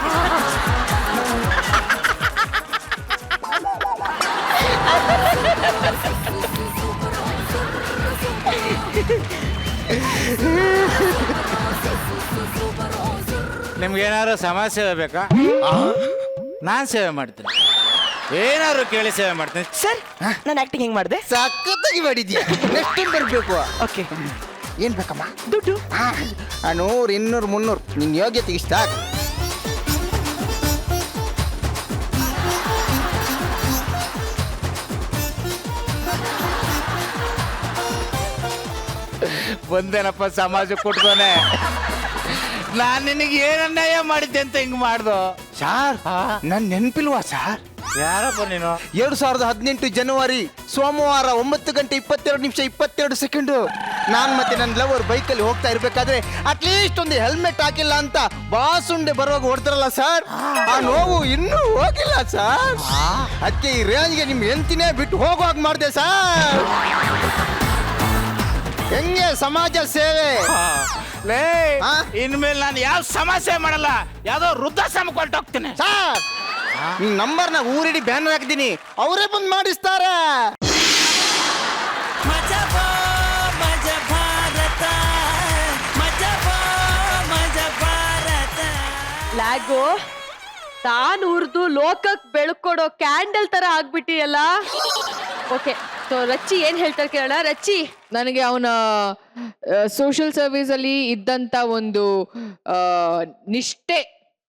ನಿಮ್ಗೇನಾದ್ರು ಸಮಾಜ ಸೇವೆ ಬೇಕಾ? ನಾನ್ ಸೇವೆ ಮಾಡ್ತೀನಿ. ಏನಾದ್ರು ಕೇಳಿ ಸೇವೆ ಮಾಡ್ತೀನಿ. ಸರ್, ನಾನು ಆಕ್ಟಿಂಗ್ ಹೆಂಗ್ ಮಾಡಿದೆ? ಸಖತ್ತಾಗಿ ಮಾಡಿದ್ಯಾ. ನೆಕ್ಸ್ಟ್ ಬರ್ಬೇಕು. ಓಕೆ. ಏನ್ ಬೇಕಮ್ಮ? ದುಡ್ಡು 100, 200, 300 ನಿನ್ ಯೋಗ್ಯತೆ ಇಷ್ಟ. ಬಂದೇನಪ್ಪ ಸಮಾಜ ಕೊಟ್ಕೋನೆ. ನಾನ್ ನಿನಗೆ ಏನ್ ಅನ್ಯಾಯ ಮಾಡಿದ್ದೆ ಅಂತ ಹಿಂಗ್ ಮಾಡ್ದು? ಸಾರ್, ನನ್ ನೆನ್ಪಿಲ್ವಾ ಸಾರ್? ಯಾರಪ್ಪ ನೀನು? 2018 ಜನವರಿ ಸೋಮವಾರ 9:22:22 ನಾನ್ ಮತ್ತೆ ನನ್ನ ಲವರ್ ಬೈಕಲ್ಲಿ ಹೋಗ್ತಾ ಇರ್ಬೇಕಾದ್ರೆ ಅಟ್ಲೀಸ್ಟ್ ಒಂದು ಹೆಲ್ಮೆಟ್ ಹಾಕಿಲ್ಲ ಅಂತ ಬಾಸುಂಡೆ ಬರುವಾಗ ಹೊಡ್ತಾರಲ್ಲ ಸರ್, ಆ ನೋವು ಇನ್ನೂ ಹೋಗಿಲ್ಲ ಸರ್. ಅದಕ್ಕೆ ಈ ರೇಂಜ್ಗೆ ನಿಮ್ ಹೆಂಡ್ತಿನೇ ಬಿಟ್ಟು ಹೋಗುವಾಗ ಮಾಡಿದೆ ಸರ್. ಹೆಂಗೆ ಸಮಾಜ ಸೇವೆ? ಲೇ, ಆ? ಇನ್ಮೇಲೆ ನಾನು ಯಾವ ಸಮಾಜ ಸೇವೆ ಮಾಡಲ್ಲ. ಯಾವ್ದೋ ವೃದ್ಧಾಶ್ರಮ ಕೊಟ್ಟು ಹೋಗ್ತೀನಿ. ಸರ್, ನಿಮ್ ನಂಬರ್ನ ಊರಿಡಿ ಬ್ಯಾನರ್ ಹಾಕಿದ್ದೀನಿ, ಅವರೇ ಬಂದು ಮಾಡಿಸ್ತಾರೆ. ಲ್ಯಾಗು ತಾನು ಉರ್ದು ಲೋಕಕ್ ಬೆಳ್ಕೊಡೋ ಕ್ಯಾಂಡಲ್ ತರ ಆಗ್ಬಿಟ್ಟಿಯಲ್ಲ. ಓಕೆ, ಸೊ ರಚ್ಚಿ ಏನ್ ಹೇಳ್ತಾರೆ ಕೇಳೋಣ. ರಚ್ಚಿ, ನನಗೆ ಅವನ ಸೋಷಿಯಲ್ ಸರ್ವಿಸ್ ಅಲ್ಲಿ ಇದ್ದಂತ ಒಂದು ನಿಷ್ಠೆ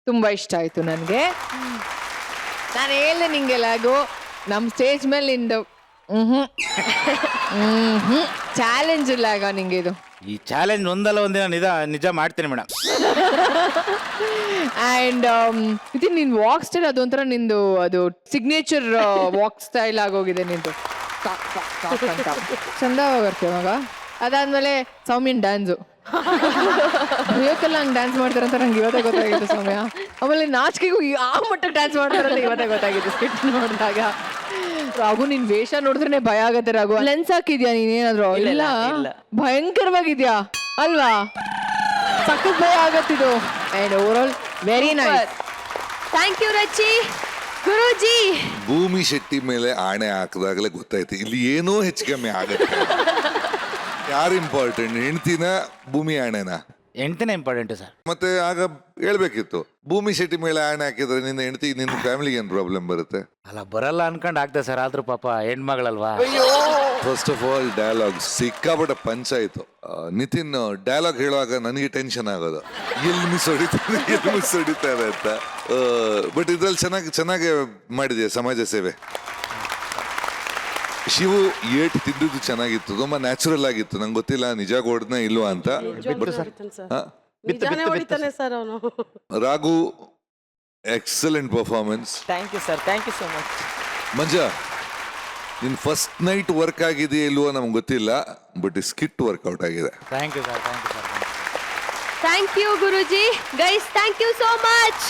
ತುಂಬಾ ಇಷ್ಟ ಆಯ್ತು ನನಗೆ. ನಾನು ಹೇಳ್ದೆ ನಿಂಗೆ ಲಾಗು, ನಮ್ಮ ಸ್ಟೇಜ್ ಮೇಲೆ ನಿಂದು ಚಾಲೆಂಜ್ ಲಾಗ ನಿಂಗೆ ಇದು. ಈ ಚಾಲೆಂಜ್ ಒಂದಲ್ಲ ಒಂದಿನ ನಿಜ ಮಾಡ್ತೀನಿ ಮೇಡಮ್. ಅಂಡ್ ಇದು ನಿನ್ ವಾಕ್ ಸ್ಟೈಲ್ ಅದೊಂಥರ ನಿಂದು ಅದು ಸಿಗ್ನೇಚರ್ ವಾಕ್ ಸ್ಟೈಲ್ ಆಗೋಗಿದೆ ನಿಂದು. ಚಂದವಾಗತ್ತೆ ಮಗ. ಅದಾದ್ಮೇಲೆ ಸೌಮ್ಯನ್ ಡ್ಯಾನ್ಸು ಇವತ್ತೆಲ್ಲ ಹಂಗೆ ಡ್ಯಾನ್ಸ್ ಮಾಡ್ತಾರಂತ ನಂಗೆ ಇವತ್ತೇ ಗೊತ್ತಾಗಿತ್ತು ಸೌಮ್ಯ. ಆಮೇಲೆ ನಾಚಿಕೆಗೂ ಆ ಮಟ್ಟಕ್ಕೆ ಡ್ಯಾನ್ಸ್ ಮಾಡ್ತಾರಂತ ಇವತ್ತೇ ಗೊತ್ತಾಗಿತ್ತು ಸ್ಕಿಟ್ ನೋಡಿದಾಗ. ರಾಘು, ನಿನ್ ವೇಷ ನೋಡಿದ್ರೆ ಭಯ ಆಗತ್ತೆ ರಾಘು. ಲೆನ್ಸ್ ಹಾಕಿದ್ಯಾ ನೀನೇನಾದ್ರು? ಇಲ್ಲ, ಭಯಂಕರವಾಗಿದ್ಯಾ ಅಲ್ವಾ? ಸಖತ್ ಭಯ ಆಗತ್ತಿದು. And overall very nice. Thank you Rachchi. Guruji, Bhoomi Shetty ಮೇಲೆ ಆಣೆ ಹಾಕಿದಾಗಲೇ ಗೊತ್ತಾಯ್ತು ಇಲ್ಲಿ ಏನೋ ಹೆಚ್ಚು ಕಮ್ಮಿ ಆಗತ್ತೆ. ಯಾರು ಇಂಪಾರ್ಟೆಂಟ್, ಹೆಂಡ್ತಿನ ಭೂಮಿ ಆಣೆನಾ? ಹೆಂಡ್ತಿನೇ ಇಂಪಾರ್ಟೆಂಟ್ ಸರ್. ಮತ್ತೆ ಆಗ ಹೇಳ್ಬೇಕಿತ್ತು, ಭೂಮಿ ಶೆಟ್ಟಿ ಮೇಲೆ ಆಣೆ ಹಾಕಿದ್ರೆ ನಿನ್ನ ಹೆಂಡತಿ ನಿನ್ನ ಫ್ಯಾಮಿಲಿಗೆ ಏನು ಪ್ರಾಬ್ಲಮ್ ಬರುತ್ತೆ? ಅಲ್ಲ ಬರಲ್ಲ ಅನ್ಕೊಂಡು ಆಗ್ತದೆ ಸರ್, ಆದ್ರೂ ಪಾಪ ಹೆಣ್ಮಗಳಲ್ವಾ. ಫಸ್ಟ್ ಆಫ್ ಆಲ್ ಡೈಲಾಗ್ ಸಿಕ್ಕಾಪಟ್ಟೆ ಪಂಚಾಯಿತು. ನಿತಿನ್ ಡೈಲಾಗ್ ಹೇಳುವಾಗ ನನಗೆ ಟೆನ್ಷನ್ ಆಗೋದು, ಎಲ್ಲಿ ಮಿಸ್ ಹೊಡಿತಾರೆ ಅಂತ. ಬಟ್ ಇದ್ರಲ್ಲಿ ಚೆನ್ನಾಗಿ ಮಾಡಿದೆ ಸಮಾಜ ಸೇವೆ. ಶಿವು ಏಟ್ ತಿಂದಿದ್ದು ಚೆನ್ನಾಗಿತ್ತು, ತುಂಬಾ ನ್ಯಾಚುರಲ್ ಆಗಿತ್ತು. ನಂಗೆ ಗೊತ್ತಿಲ್ಲ ನಿಜ ಹೊಡೆದ್ನ ಇಲ್ವಾ ಅಂತ. ನಿಜಾನೇ ಹೊಡಿತಾನೆ ಸರ್ ಅವನು. Raghu excellent performance. Thank you sir, thank you so much. Manja, ನಿನ್ ಫಸ್ಟ್ ನೈಟ್ ವರ್ಕ್ ಆಗಿದೆಯಾ ಇಲ್ವೋ ನಮ್ಗೆ ಗೊತ್ತಿಲ್ಲ, ಬಟ್ ಸ್ಕಿಟ್ ವರ್ಕೌಟ್ ಆಗಿದೆ. Thank you sir, thank you sir. Thank you Guruji. Guys thank you so much.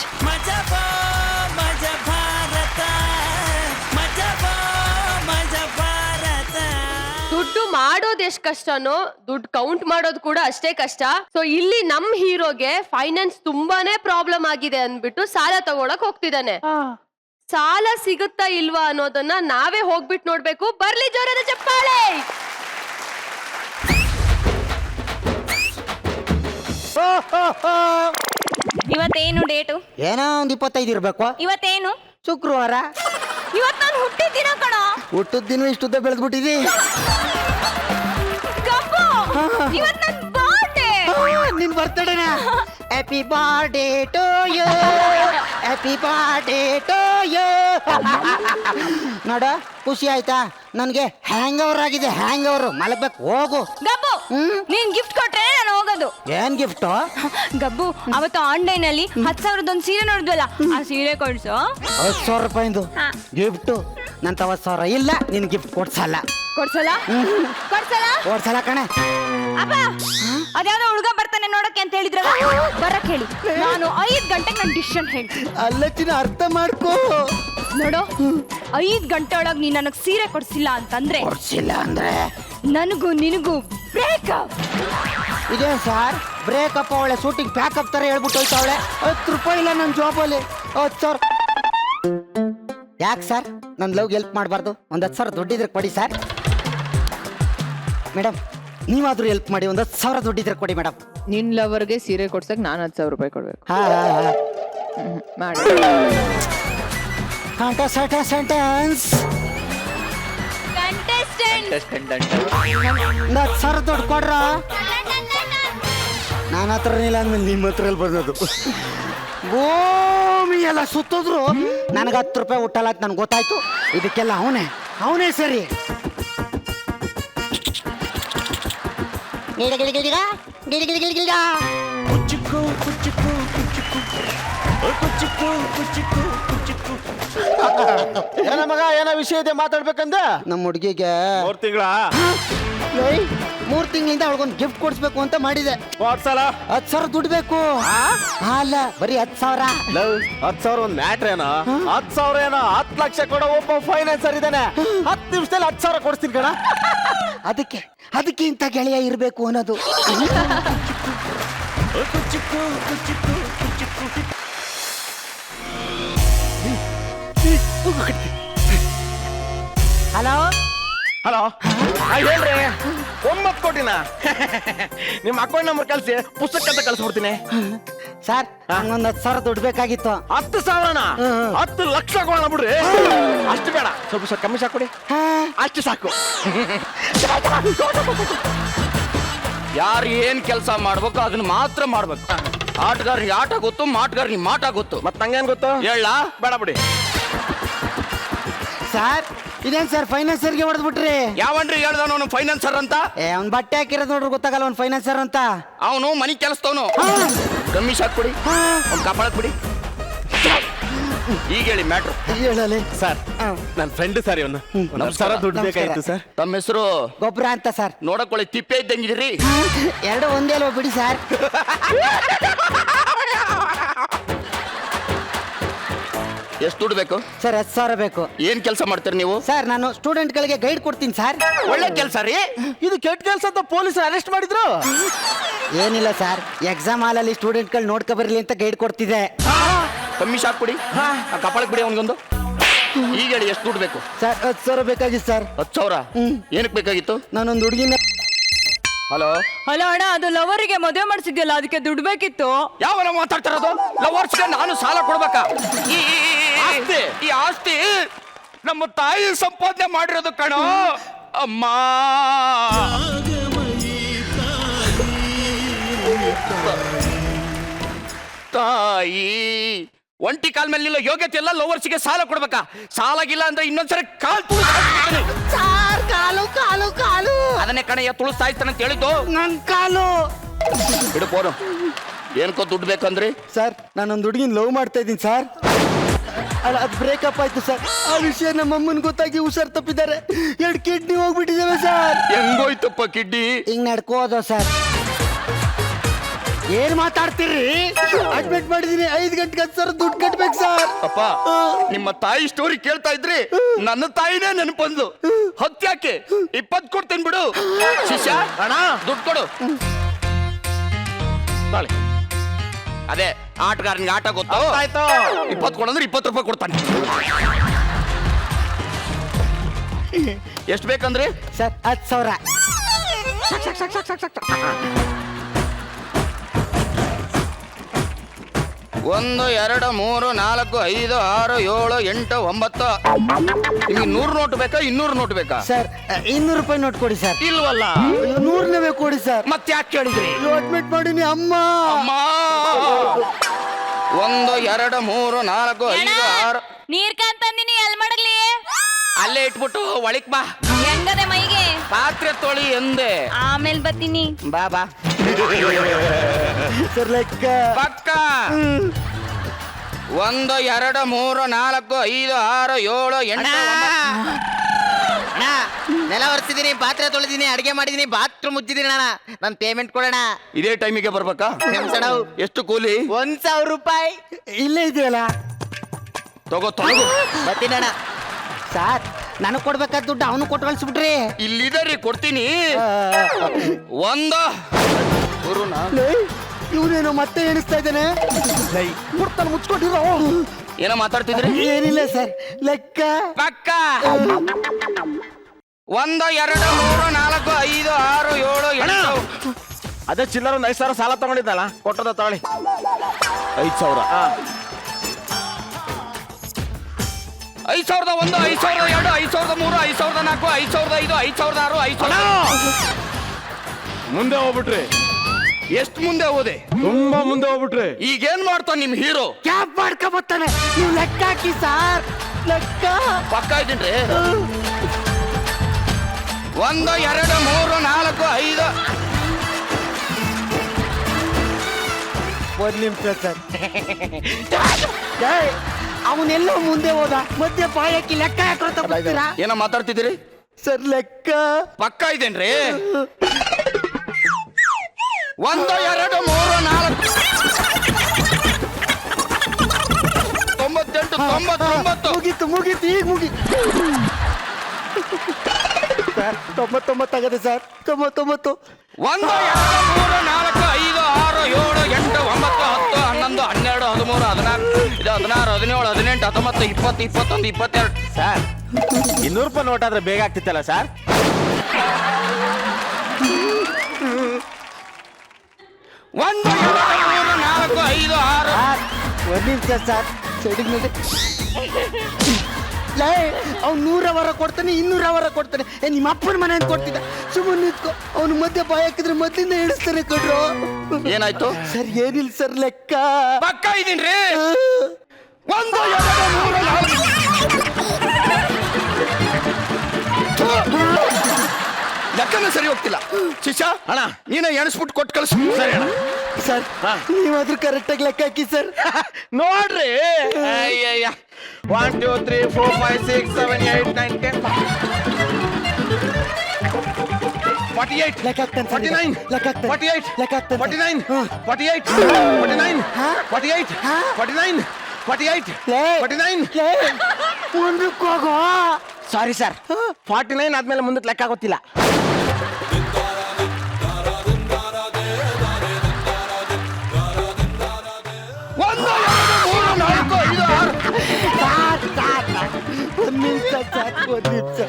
ದುಡ್ಡು ಮಾಡೋದು ಎಷ್ಟು ಕಷ್ಟನೋ ದುಡ್ಡು ಕೌಂಟ್ ಮಾಡೋದು ಕೂಡ ಅಷ್ಟೇ ಕಷ್ಟ. ಸೊ ಇಲ್ಲಿ ನಮ್ ಹೀರೋಗೆ ಫೈನಾನ್ಸ್ ತುಂಬಾನೇ ಪ್ರಾಬ್ಲಮ್ ಆಗಿದೆ ಅಂದ್ಬಿಟ್ಟು ಸಾಲ ತಗೊಳಕ್ ಹೋಗ್ತಿದ್ದಾನೆ. ಸಾಲ ಸಿಗುತ್ತಾ ಇಲ್ವಾ ಅನ್ನೋದನ್ನ ನಾವೇ ಹೋಗ್ಬಿಟ್ಟು ನೋಡ್ಬೇಕು. ಬರ್ಲಿ ಜೋರಾದ ಚಪ್ಪಾಳೆ. ಇವತ್ತೇನು ಡೇಟು? ಏನೋ ಒಂದು 25 ಇರ್ಬೇಕು. ಇವತ್ತೇನು? ಶುಕ್ರವಾರ. ಇವತ್ತು ನಾನು ಹುಟ್ಟಿದ ಕಣ. ಹುಟ್ಟದ ದಿನ ಇಷ್ಟುದ್ದ ಬೆಳೆದ್ಬಿಟ್ಟಿದಿ. ಗಬ್ಬು, ಇವತ್ತು ನನ್ನ ಬರ್ತ್ಡೇ. ನಿನ್ ಬರ್ತಡೇನಾ? Happy birthday to you, happy birthday to you. ನೋಡ ಖುಷಿ ಆಯ್ತಾ? ನನ್ಗೆ ಹ್ಯಾಂಗ್ ಓವರ್ ಆಗಿದೆ, ಹ್ಯಾಂಗ್ ಓವರ್. ಮಲಗ್ಬೇಕು, ಹೋಗು. ಗಬ್ಬು, ನೀನ್ ಗಿಫ್ಟ್ ಕೊಟ್ರೆ ನಾನು ಹೋಗೋದು. ಏನ್ ಗಿಫ್ಟ್? ಗಬ್ಬು, ಅವತ್ತು ಆನ್ಲೈನ್ ಅಲ್ಲಿ 10,000 ಒಂದು ಸೀರೆ ನೋಡಿದ್ವಲ್ಲ, ಆ ಸೀರೆ ಕೊಡ್ಸು. 10,000 ರೂಪಾಯಿಂದು ಗಿಫ್ಟ್? ನನ್ 10,000 ಇಲ್ಲ, ನಿನ್ ಗಿಫ್ಟ್ ಕೊಡ್ಸಲ್ಲ. ಕೊಡ್ಸಲ್ಲ? ಕೊಡ್ಸಲ್ಲ? ಕೊಡ್ಸಲ್ಲ ಕಣೆ. ಅಪ್ಪ, ಅದ್ಯಾವ್ದೋ ಹುಡುಗ ಬರ್ತಾನೆ ನೋಡಕ್ಕೆ ಅಂತ ಹೇಳಿದ್ರಲ್ಲ, ಬರಕ್ ಹೇಳಿ. ನಾನು 5 ಗಂಟೆಗೆ ನನ್ನ ಡಿಸಿಷನ್ ಹೇಳ್ತೀನಿ. ಅಲ್ಲಚ್ಚಿನ ಅರ್ಥ ಮಾಡ್ಕೋ. ನೋಡು, 5 ಗಂಟೆ ಒಳಗೆ ನೀನ್ ನನಗ್ ಸೀರೆ ಕೊಡ್ಸಿಲ್ಲ ಅಂತಂದ್ರೆ, ಕೊಡ್ಸಿಲ್ಲ ಅಂದ್ರೆ ನನಗೂ ನಿನಗೂ ಬ್ರೇಕಪ್. ಇದೇ ಸರ್ ಬ್ರೇಕಪ್. ಅವಳೆ ಶೂಟಿಂಗ್ ಪ್ಯಾಕಪ್ ತರ ಹೇಳ್ಬಿಟ್ಟು ಹೋಯ್ತಾವಳೆ. 10 ರೂಪಾಯಿ ಇಲ್ಲ ನನ್ನ ಜಾಬಲ್ಲಿ. 10,000 ಯಾಕೆ ಸರ್? ನನ್ನ ಲವ್ಗೆ ಹೆಲ್ಪ್ ಮಾಡಬಾರ್ದು? ಒಂದು 10,000 ದುಡ್ಡಿದ್ರೆ ಕೊಡಿ ಸರ್. ಮೇಡಮ್, ನೀವಾದ್ರೂ ಹೆಲ್ಪ್ ಮಾಡಿ, ಒಂದು 10,000 ದುಡ್ಡಿದ್ರೆ ಕೊಡಿ ಮೇಡಮ್. ನಿನ್ ಲವರ್ಗೆ ಸೀರೆ ಕೊಡ್ಸಕ್ ನಾನು 10,000 ರೂಪಾಯಿ ಕೊಡ್ಬೇಕು. ಮಾಡಿ. ಸೆಂಟೆನ್ಸ್. ಒಂದು 10,000 ದುಡ್ಡು ಕೊಡ್ರ. ನನ್ನ ಹತ್ರ ಇಲ್ಲ ಅಂದ್ಮೇಲೆ ನಿಮ್ಮ ಹತ್ರ ಎಲ್ಲಿ ಬಂದದು? ಭೂಮಿ ಎಲ್ಲ ಸುತ್ತಿದ್ರು ನನಗೆ 10 ರೂಪಾಯಿ ಹುಟ್ಟಲ್ಲ ಅಂತ ನನ್ಗೆ ಗೊತ್ತಾಯ್ತು. ಇದಕ್ಕೆಲ್ಲ ಅವನೇ ಸರಿ. ಏನ ಮಗ, ಏನೋ ವಿಷಯ ಇದೆ ಮಾತಾಡ್ಬೇಕಂದ? ನಮ್ಮ ಹುಡುಗಿಗೆ 3 ತಿಂಗಳ 3 ತಿಂಗಳಿಂದ ಅವಳಿಗೊಂದು ಗಿಫ್ಟ್ ಕೊಡ್ಸ್ಬೇಕು ಅಂತ ಮಾಡಿದೆ. ಕೊಡ್ಸಲ್ಲ? 10,000 ದುಡ್ಡು ಬೇಕು. ಅಲ್ಲ, ಬರೀ 10,000. 10,000 ಒಂದು ಮ್ಯಾಟ್ರ್ ಏನೋ? 10,000 ಏನೋ? 10 ಲಕ್ಷ ಕೊಡೋ ಒಬ್ಬ ಫೈನಾನ್ಸರ್ ಇದ್ದಾನೆ. 10 ನಿಮಿಷದಲ್ಲಿ 10,000 ಕೊಡ್ತೀನಿ ಕಣ. ಅದಕ್ಕೆ ಇಂಥ ಗೆಳೆಯ ಇರಬೇಕು ಅನ್ನೋದು. ಹಲೋ ಹಲೋ, ಹೇಳ್ರಿ. 9 ಕೋಟಿನ ನಿಮ್ಮ ಅಕೌಂಟ್ ನಂಬರ್ ಕಳಿಸಿ, ಪುಸ್ತಕ ಅಂತ ಕಳಿಸ್ಬಿಡ್ತೀನಿ. ಸರ್, ನಂಗೊಂದು 10,000 ದುಡ್ಡು ಬೇಕಾಗಿತ್ತು. 10,000ನ? 10 ಲಕ್ಷ ಕೊಡೋಣ ಬಿಡ್ರಿ. ಅಷ್ಟು ಬೇಡ, ಸ್ವಲ್ಪ ಕಮ್ಮಿ ಸಾಕು ಕೊಡಿ. ಅಷ್ಟು ಸಾಕು. ಯಾರು ಏನ್ ಕೆಲಸ ಮಾಡ್ಬೇಕು ಅದನ್ನ ಮಾತ್ರ ಮಾಡ್ಬೇಕು. ಆಟಗಾರನಿಗೆ ಆಟ ಗೊತ್ತು, ಮಾಟಗಾರನಿಗೆ ಮಾಟ ಗೊತ್ತು. ಮತ್ತೆ ನಂಗೇನ್ ಗೊತ್ತು? ಹೇಳ ಬೇಡ ಬಿಡಿ. ಸರ್, ಇದೇನ್ ಸರ್ ಫೈನಾನ್ಸರ್ಗೆ ಹೊಡೆದ್ಬಿಟ್ರಿ? ಯಾವನ್ರಿ ಹೇಳ್ದವನು ಅವನು ಫೈನಾನ್ಸರ್ ಅಂತ? ಅವ್ನ್ ಬಟ್ಟೆ ಹಾಕಿರೋದು ನೋಡ್ರಿ ಗೊತ್ತಾಗಲ್ಲ ಅವ್ನ್ ಫೈನಾನ್ಸರ್ ಅಂತ. ಅವನು ಮನಿ ಕೆಲಸದವನು. ಕಮ್ಮಿ ಸಾಕು ಕೊಡಿ, ಅವ್ನು ಕಾಪಾಡಕ್ ಬಿಡಿ. ಈಗ ಹೇಳಿ ಮ್ಯಾಟ್ರು. ಹೇಳಲಿ ಸರ್, ನನ್ನ ಫ್ರೆಂಡ್ ಸರ್ ಇವನು. ನಮಸ್ಕಾರ, ದುಡ್ಡು ಬೇಕಾಗಿತ್ತು ಸರ್. ತಮ್ಮ ಹೆಸರು? ಗೊಬ್ಬರ ಅಂತ ಸರ್. ನೋಡಕೊಳ್ಳಿ ತಿಪ್ಪೆ ಇದ್ದಂಗಿದ್ರಿ. ಎರಡು ಒಂದೇ ಅಲ್ವಾ ಬಿಡಿ ಸರ್. ಎಷ್ಟು ದುಡ್ಡು ಬೇಕು ಸರ್? 10,000 ಬೇಕು. ಏನ್ ಕೆಲಸ ಮಾಡ್ತೀರಿ ನೀವು? ಸರ್, ನಾನು ಸ್ಟೂಡೆಂಟ್ ಗಳಿಗೆ ಗೈಡ್ ಕೊಡ್ತೀನಿ ಸರ್. ಒಳ್ಳೆ ಕೆಲಸ ರೀ. ಇದು ಕೆಟ್ಟ ಕೆಲಸ ಅಂತ ಪೊಲೀಸರು ಅರೆಸ್ಟ್ ಮಾಡಿದ್ರು. ಏನಿಲ್ಲ ಸರ್, ಎಕ್ಸಾಮ್ ಹಾಲಲ್ಲಿ ಸ್ಟೂಡೆಂಟ್ ಗಳು ನೋಡ್ಕೊ ಬರ್ಲಿ ಅಂತ ಗೈಡ್ ಕೊಡ್ತಿದ್ದೆ. ಕಮ್ಮಿ ಶಾಕ್ ಕೊಡಿ, ಕಪಾಳಕ್ ಬಿಡಿ ಅವನಿಗೊಂದು. ಈಗ ಹೇಳಿ ಎಷ್ಟು ದುಡ್ಡು ಬೇಕು? ಸರ್, 10,000 ಬೇಕಾಗಿತ್ತು ಸರ್. 10,000? ಏನಕ್ಕೆ ಬೇಕಾಗಿತ್ತು? ನಾನೊಂದು ಹುಡುಗಿನ ಹಲೋ ಹಲೋ ಅಣ್ಣ, ಅದು ಲವರಿಗೆ ಮದುವೆ ಮಾಡಿಸಿದ್ಯಲ್ಲ, ಅದಕ್ಕೆ ದುಡ್ಡು ಬೇಕಿತ್ತು. ಯಾವನ ಮಾತಾಡ್ತಿರೋದು? ಲವರ್ಸ್ಗೆ ನಾನು ಸಾಲ ಕೊಡ್ಬೇಕಾ? ಈ ಆಸ್ತಿ ನಮ್ಮ ತಾಯಿ ಸಂಪಾದನೆ ಮಾಡಿರೋದು ಕಣೋ ಅಮ್ಮ. ತಾಯಿ ಒಂಟಿ ಕಾಲ್ ಮೇಲೆ ನಿಲ್ಲೋ ಯೋಗ್ಯತೆ ಎಲ್ಲ ಲವರ್ಸ್ಗೆ ಸಾಲ ಕೊಡ್ಬೇಕಾ? ಸಾಲಾಗಿಲ್ಲ ಅಂದ್ರೆ ಇನ್ನೊಂದ್ಸರಿ ಕಾಲ್ ಸಾರ್ ಕಾಲು ಕಾಲು ಕಾಲು ಅದನ್ನೇ ಕಣಯ್ಯ ತುಳಿಸ್ತಾ ಇರ್ತಾನೆ ಅಂತ ಹೇಳಿದ್ದು. ನನ್ ಕಾಲು ಬಿಡು ಫೋನು. ಏನ್ಕೋ ದುಡ್ಡು ಬೇಕಂದ್ರಿ? ಸರ್ ನಾನೊಂದು ಹುಡುಗಿನ ಲವ್ ಮಾಡ್ತಾ ಇದ್ದೀನಿ ಸರ್. ಅಲ್ಲ ಅದು ಬ್ರೇಕಪ್ ಆಯ್ತು ಸರ್. ಆ ವಿಷಯ ನಮ್ಮ ಅಮ್ಮನ್ ಗೊತ್ತಾಗಿ ಹುಷಾರ್ ತಪ್ಪಿದ್ದಾರೆ. 2 ಕಿಡ್ನಿ ಹೋಗ್ಬಿಟ್ಟಿದ್ದಾವೆ ಸರ್. ಹೆಂಗೋಯ್ತಪ್ಪ ಕಿಡ್ನಿ? ಹಿಂಗ್ ನಡ್ಕೋದು ಸರ್. ಏನ್ ಮಾತಾಡ್ತೀರಿ? ಅಡ್ಮಿಟ್ ಮಾಡಿದೀನಿ, 5 ಗಂಟೆಗೆ 10 ಸಾವಿರ ದುಡ್ಡು ಕಟ್ಬೇಕು ಸರ್. ಅಪ್ಪ ನಿಮ್ಮ ತಾಯಿ ಸ್ಟೋರಿ ಕೇಳ್ತಾ ಇದ್ರಿ ನನ್ನ ತಾಯಿನೇ ನೆನಪಂದು. ಹತ್ಯಾಕೆ 20 ಕೊಡ್ತೇನೆ ಬಿಡು. ಶಿಷ್ಯ ಅಣ್ಣ ದುಡ್ಡು ಕೊಡು. ತಾಳಿ. ಅದೇ ಆಟಗಾರನಿಗೆ ಆಟ ಗೊತ್ತು. ಆಯ್ತು. 20 ಕೊಡಂದ್ರೆ 20 ರೂಪಾಯಿ ಕೊಡ್ತಾನೆ. ಎಷ್ಟು ಬೇಕಂದ್ರಿ? ಸರ್ 10 ಸಾವಿರ. 1 2 3 4 5 6 7 8 9. ನಿಮಗೆ 100 ನೋಟ್ ಬೇಕಾ 200 ನೋಟ್ ಬೇಕಾ? ಸರ್ 200 ರೂಪಾಯಿ ನೋಟ್ ಕೊಡಿ ಸರ್. ಇಲ್ವಲ್ಲ 100 ಕೊಡಿ ಸರ್. ಮತ್ತೆ ಯಾಕೆ ಕೇಳಿದ್ರಿ? ಅಡ್ಮಿಟ್ ಮಾಡೀನಿ ಅಮ್ಮ. 1 2 3 4 5 6. ನೀರ್ ಕಾಂತಂದಿನಿ, ಎಲ್ ಮಾಡಗ್ಲಿ? ಅಲ್ಲೇ ಇಟ್ಬಿಟ್ಟು ಒಳಿಕ್ ಬಾ. ಹೆಂಗದೆ ಮೈಗೆ? ಪಾತ್ರೆ ತೊಳಿ ಎಂದೆ. ಆಮೇಲೆ ಬರ್ತೀನಿ. ಬಾ ಬಾ. ಸರ್ ಲೆಕ್ಕ ಪಕ್ಕ. 1 2 3 4 5 6 7 8. ನೆಲ ಒರೆಸಿದೀನಿ, ಪಾತ್ರೆ ತೊಳೆದಿನಿ, ಅಡಿಗೆ ಮಾಡಿದೀನಿ, ಬಾತ್ರೂಮ್ ಮುಚ್ಚಿದೀನಿ ಅಣ್ಣ. ನನ್ ಪೇಮೆಂಟ್ ಕೊಡೋಣ. ಇದೇ ಟೈಮಿಗೆ ಬರ್ಬೇಕಾ? ಎಷ್ಟು ಕೂಲಿ? 1000 ರೂಪಾಯಿ. ಇಲ್ಲೇ ಇದೆಯಲ್ಲ, ತಗೋ. ಬರ್ತೀನಿ ಅಣ್ಣ. ಸರ್ ನನಗ್ ಕೊಡ್ಬೇಕಾದ ದುಡ್ಡು ಅವನು ಕೊಟ್ಟು ಕಳ್ಸಿಬಿಟ್ರಿ. ಇಲ್ಲಿದೆ ರೀ, ಕೊಡ್ತೀನಿ. 1 ಇವನೇನೋ ಮತ್ತೆ ಎಣಿಸ್ತಾ ಇದ್ದಾನೆ. ಕೊಡ್ತಾನೆ, ಮುಚ್ಕೊಂಡಿರೋ. ಏನೋ ಮಾತಾಡ್ತಿದ್ರಿ? ಏನಿಲ್ಲ ಸರ್, ಲೆಕ್ಕ ಪಕ್ಕ. 1 2 3 4 5 6 7 8. ಅದೇ ಚಿಲ್ಲರ 5 ಸಾವಿರ ಸಾಲ ತಗೊಂಡಿದ್ದಲ್ಲ, ಕೊಟ್ಟದ ತಗೊಳ್ಳಿ. 5,000. 5,001 5,002 5,003 5,004 5,005 5,006 5,000. ಮುಂದೆ ಹೋಗ್ಬಿಟ್ರಿ. ಎಷ್ಟು ಮುಂದೆ ಹೋದೆ? ತುಂಬಾ ಮುಂದೆ ಹೋಗ್ಬಿಟ್ರಿ. ಈಗೇನ್ ಮಾಡ್ತಾನೆ ನಿಮ್ ಹೀರೋ? ಕ್ಯಾಬ್ ಮಾಡ್ಕೊಬತ್ತಾನೆ. ನೀವು ಲೆಕ್ಕ ಹಾಕಿ ಸರ್, ಲೆಕ್ಕ ಪಕ್ಕ ಇದ್ದೀನ್ರಿ. 1 2 3 4 5. 1 ನಿಮಿಷ ಸರ್. ಅವನೆಲ್ಲೋ ಮುಂದೆ ಹೋದ, ಮಧ್ಯೆ ಬಾಯಕ್ಕಿ ಲೆಕ್ಕ ಹಾಕೋತ ಬರ್ತೀರಾ? ಏನೋ ಮಾತಾಡ್ತಿದ್ದೀರಿ? ಸರ್ ಲೆಕ್ಕ ಪಕ್ಕ ಇದೇನ್ರಿ? 1 2 3 4 98 99. ಮುಗೀತು ಈಗ ಮುಗೀತು ಸರ್. 99 ಆಗದೆ ಸರ್. 99. 1 2 3 4 5 6 7 8 9 10 11 12 13 14 ಇದು 16 17 18 19 20 21 22. ಸರ್ 200 ರೂಪಾಯಿ ನೋಟ್ ಆದ್ರೆ ಬೇಗ ಆಗ್ತಿತ್ತಲ್ಲ ಸರ್. 1 2 3 4 5 6. 1 ನಿಮಿಷ ಸರ್. ಸೈಡಿಗೆ ನೋಡಿ. ಅವ್ನು 100 ಅವರ ಕೊಡ್ತಾನೆ, 200 ಅವರ ಕೊಡ್ತಾನೆ. ನಿಮ್ಮ ಅಪ್ಪನ ಮನೆ ಕೊಡ್ತಿದ್ದ. ಸುಮ್ಮನೆ ನಿಂತ್ಕೊ. ಅವನು ಮಧ್ಯೆ ಬಾಯಿ ಹಾಕಿದ್ರೆ ಮೊದಲಿಂದ ಹೇಳಿಸ್ತಾನೆ ಕಡ್ರು. ಏನಾಯ್ತು ಸರ್? ಏನಿಲ್ಲ ಸರ್, ಲೆಕ್ಕ ಪಕ್ಕ ಇದೀನ್ರಿ. 1 2 3 4. ಲೆಕ್ಕನ ಸರಿ ಹೋಗ್ತಿಲ್ಲ. ಶಿಷ್ಯ ಅಣ್ಣ ನೀನೇ ಎಣಿಸ್ಬಿಟ್ಟು ಕೊಟ್ಟು ಕಳಿಸ್. ಸರಿ ಅಣ್ಣ. ಸರ್ ನೀವಾದ್ರೂ ಕರೆಕ್ಟಾಗಿ ಲೆಕ್ಕ ಹಾಕಿ ಸರ್. ನೋಡ್ರಿ. 1 2 3 4 5 6 7 8 9 10. 48. ಲೆಕ್ಕ ಹಾಕ್ತಾನೆ ಸರ್. 49. ಲೆಕ್ಕ ಹಾಕ್ತಾನೆ. 48. ಲೆಕ್ಕ ಹಾಕ್ತಾನೆ. 49. 48. 49. 48. 49. 48. 49. ಮುಂದಕ್ಕೆ ಹೋಗೋ. ಸಾರಿ ಸರ್, 49 ಆದ್ಮೇಲೆ ಮುಂದಕ್ಕೆ ಲೆಕ್ಕ ಗೊತ್ತಿಲ್ಲ. 1 2 3 4 5 6. 1 ನಿಮಿಷ ಸರ್, 1 ನಿಮಿಷ.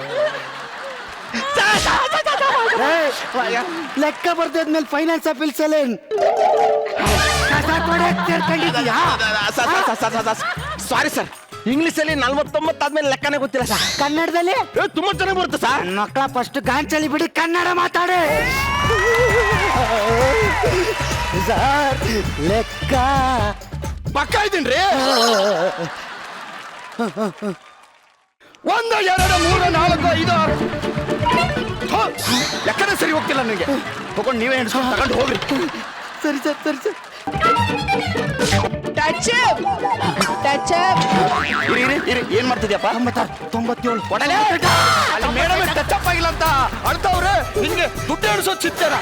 ಲೆಕ್ಕ ಬರ್ದಾದ್ಮೇಲೆ ಫೈನಾನ್ಸ್ ಅಪೀಲ್ಸ್ ಅಲ್ಲಿ ಸಾರಿ ಸರ್, ಇಂಗ್ಲಿಷ್ ಅಲ್ಲಿ 49 ಆದ್ಮೇಲೆ ಲೆಕ್ಕನೇ ಗೊತ್ತಿಲ್ಲ ಸರ್. ಕನ್ನಡದಲ್ಲಿ ತುಂಬಾ ಚೆನ್ನಾಗಿ ಬರುತ್ತೆ ಸರ್. ಮಕ್ಕಳ ಫಸ್ಟ್ ಗಾಂಚಲಿ ಬಿಡಿ, ಕನ್ನಡ ಮಾತಾಡಿ ಸರ್. ಲೆಕ್ಕ ಪಕ್ಕ ಇದ್ದೀನ್ರಿ. 1 2 3 4 5 6 ಲೆಕ್ಕನೇ ಸರಿ ಹೋಗ್ತಿಲ್ಲ ನನಗೆ. ತಗೊಂಡು ನೀವೇ ಎಣಿಸ್ಕೊಂಡು ತಗೊಂಡು ಹೋಗ್ರಿ. ಸರಿ ಸರ್, ಸರಿ ಸರ್. ಟಚ್ ಟಚ್ ಇರಿ ಏನ್ ಮಾಡ್ತಿದ್ಯಪ್ಪ? 97 ಕೊಡಲೇ ಅಲ್ಲಿ ಮೇಡಮ್ ಟಚ್ ಅಪ್ ಆಗಿಲ್ಲ ಅಂತ ಅಳ್ತಾವ್ರೆ. ನಿನ್ಗೆ ದುಡ್ಡು ಎಣಿಸೋ ಚಿತ್ತಾರ.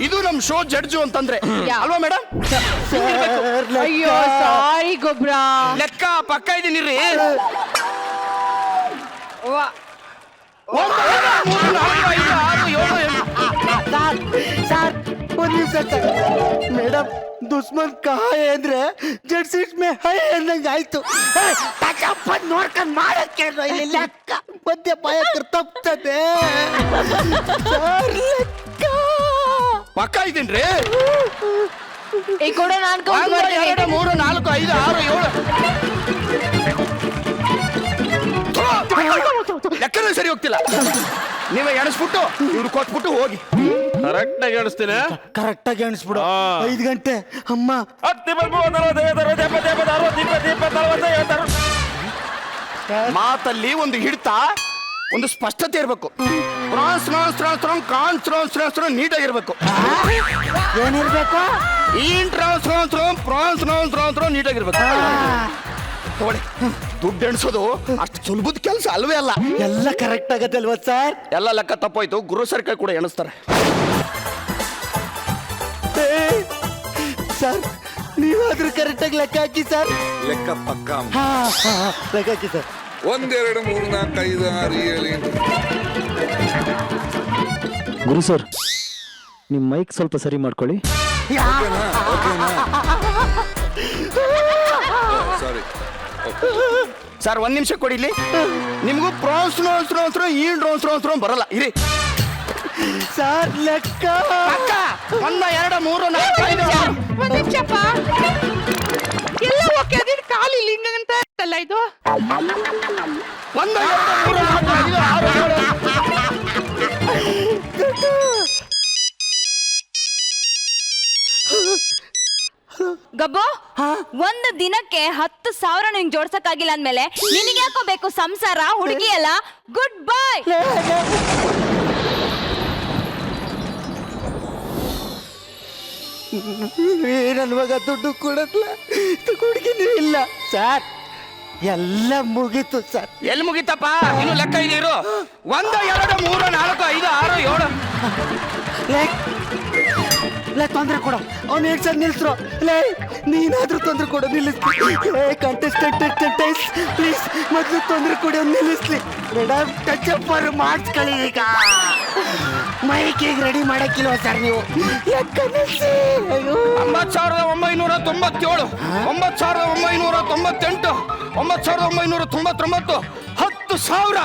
ಇದು ನಮ್ ಶೋ ಜಡ್ಜು ಅಂತಂದ್ರೆ ಅಲ್ವಾ ಮೇಡಮ್? ಅಯ್ಯೋ ಸಾರಿ ಗೊಬ್ರ. ಲೆಕ್ಕ ಪಕ್ಕ ಇದೀನಿರಿ. 1 2 3 4 5 6 7 सर ಒಂದು ನಿಮಿಷ ಸರ್. ಮೇಡಮ್ ದುಶ್ಮನ್ ಕಹಾಯ ಅಂದ್ರೆ ಜಡ್ ಸೀಟ್ ಮೇ ಹೈ ಅಂದಂಗೆ ಆಯ್ತು. ನೋಡ್ಕೊಂಡು ಮಾಡಕ್ಕೆ ಇಲ್ಲಿ ಲೆಕ್ಕ ಮಧ್ಯ ಪಾಯ ತಪ್ತದೆ. ಪಕ್ಕ ಇದ್ದೀನ್ರಿ. ಈ ಕೂಡ ನಾನು ಕೌಂಟ್ 1 ಮಾಡ್ತೀನಿ. 2 3 4 5 6 7 ಲೆಕ್ಕನೇ ಸರಿ ಹೋಗ್ತಿಲ್ಲ. ನೀವೇ ಎಣಿಸ್ಬಿಟ್ಟು ಇವ್ರು ಕೊಟ್ಬಿಟ್ಟು ಹೋಗಿ. ಕರೆಕ್ಟ್ ಆಗಿ ಎಣಿಸ್ತೀನಿ. ಕರೆಕ್ಟ್ ಆಗಿ ಎಣಿಸ್ಬಿಡು. 5 ಗಂಟೆ ಅಮ್ಮ. 10 20 ಮಾತಲ್ಲಿ ಒಂದು ಹಿಡಿತ, ಒಂದು ಸ್ಪಷ್ಟತೆ ಇರಬೇಕು. ನೀಟಾಗಿರ್ಬೇಕು. ಏನಿರ್ಬೇಕು? ನೀಟಾಗಿರ್ಬೇಕು. ತಗೊಳ್ಳಿ, ದುಡ್ಡು ಎಣಿಸೋದು ಅಷ್ಟು ಸುಲಭದ ಕೆಲಸ ಅಲ್ವೇ ಅಲ್ಲ. ಎಲ್ಲ ಕರೆಕ್ಟ್ ಆಗತ್ತಲ್ವಾ ಸರ್? ಎಲ್ಲ ಲೆಕ್ಕ ತಪ್ಪೋಯ್ತು. ಗುರು ಸರ್ ಕೈ ಕೂಡ ಎಣಿಸ್ತಾರೆ. ಸರ್ ನೀವಾದ್ರೂ ಕರೆಕ್ಟ್ ಆಗಿ ಲೆಕ್ಕ ಹಾಕಿ ಸರ್. ಲೆಕ್ಕ ಪಕ್ಕ. ಲೆಕ್ಕ ಹಾಕಿ ಸರ್. 1 2 3 4 5 6 7 ಗುರು ಸರ್, ನಿಮ್ಮ ಮೈಕ್ ಸ್ವಲ್ಪ ಸರಿ ಮಾಡ್ಕೊಳ್ಳಿ. ಸಾರಿ ಸರ್, 1 ನಿಮಿಷ ಕೊಡಿಲಿ. ನಿಮಗೂ ಬರಲ್ಲ. ಇರಿ ಸರ್ ಲೆಕ್ಕ 1 2 3 4 5 ಒಂದ್ ನಿಮಿಷಪ್ಪ, ಎಲ್ಲ ಓಕೆ. ಅದೇನು ಕಾಲಿ ಲಿಂಗ ಅಂತ ಅಲ್ಲ ಇದು? 1 2 3 4 5 6 ಗಬ್ಬು, ಒಂದು ದಿನಕ್ಕೆ 10,000 ನಿಂಗೆ ಜೋಡ್ಸಕ್ಕಾಗಿಲ್ಲ ಅಂದ್ಮೇಲೆ ನಿನಗೆ ಯಾಕೋ ಬೇಕು ಸಂಸಾರ, ಹುಡುಗಿ ಎಲ್ಲ? Good bye. ನನ್ನ ಮಗ ದುಡ್ಡು ಕೊಡತ್ಲ, ಹುಡುಗಿನೂ ಇಲ್ಲ ಸರ್. ಎಲ್ಲ ಮುಗೀತು ಸರ್. ಎಲ್ಲಿ ಮುಗಿತಪ್ಪ? ಇನ್ನು ಲೆಕ್ಕ ಇದೀರು. 1 2 3 4 5 6 7 ತೊಂದ್ರೆ ಕೊಡು. ಅವ್ನು ಹೇಗೆ ಸರ್ ನಿಲ್ಸ್ರು? ನೀನಾದ್ರೂ ತೊಂದ್ರೆ ಕೊಡು, ನಿಲ್ಲಿಸ್ಲಿ. ಕಂಟೆಸ್ಟೆಂಟ್ ಪ್ಲೀಸ್ ಮೊದಲು ತೊಂದ್ರೆ ಕೊಡಿ, ಅವ್ನು ನಿಲ್ಲಿಸ್ಲಿ. ಮೇಡಮ್ ಟಚ್ ಅಪ್ ಮಾಡಿಸ್ಕೊಳ್ಳಿ. ಈಗ ಮೈಕಿಗೆ ರೆಡಿ ಮಾಡಕ್ಕಿಲ್ವ ಸರ್ ನೀವು? ಲೆಕ್ಕ ನಿಲ್ಸಿ. 9,997 9,998 9,999 10,000.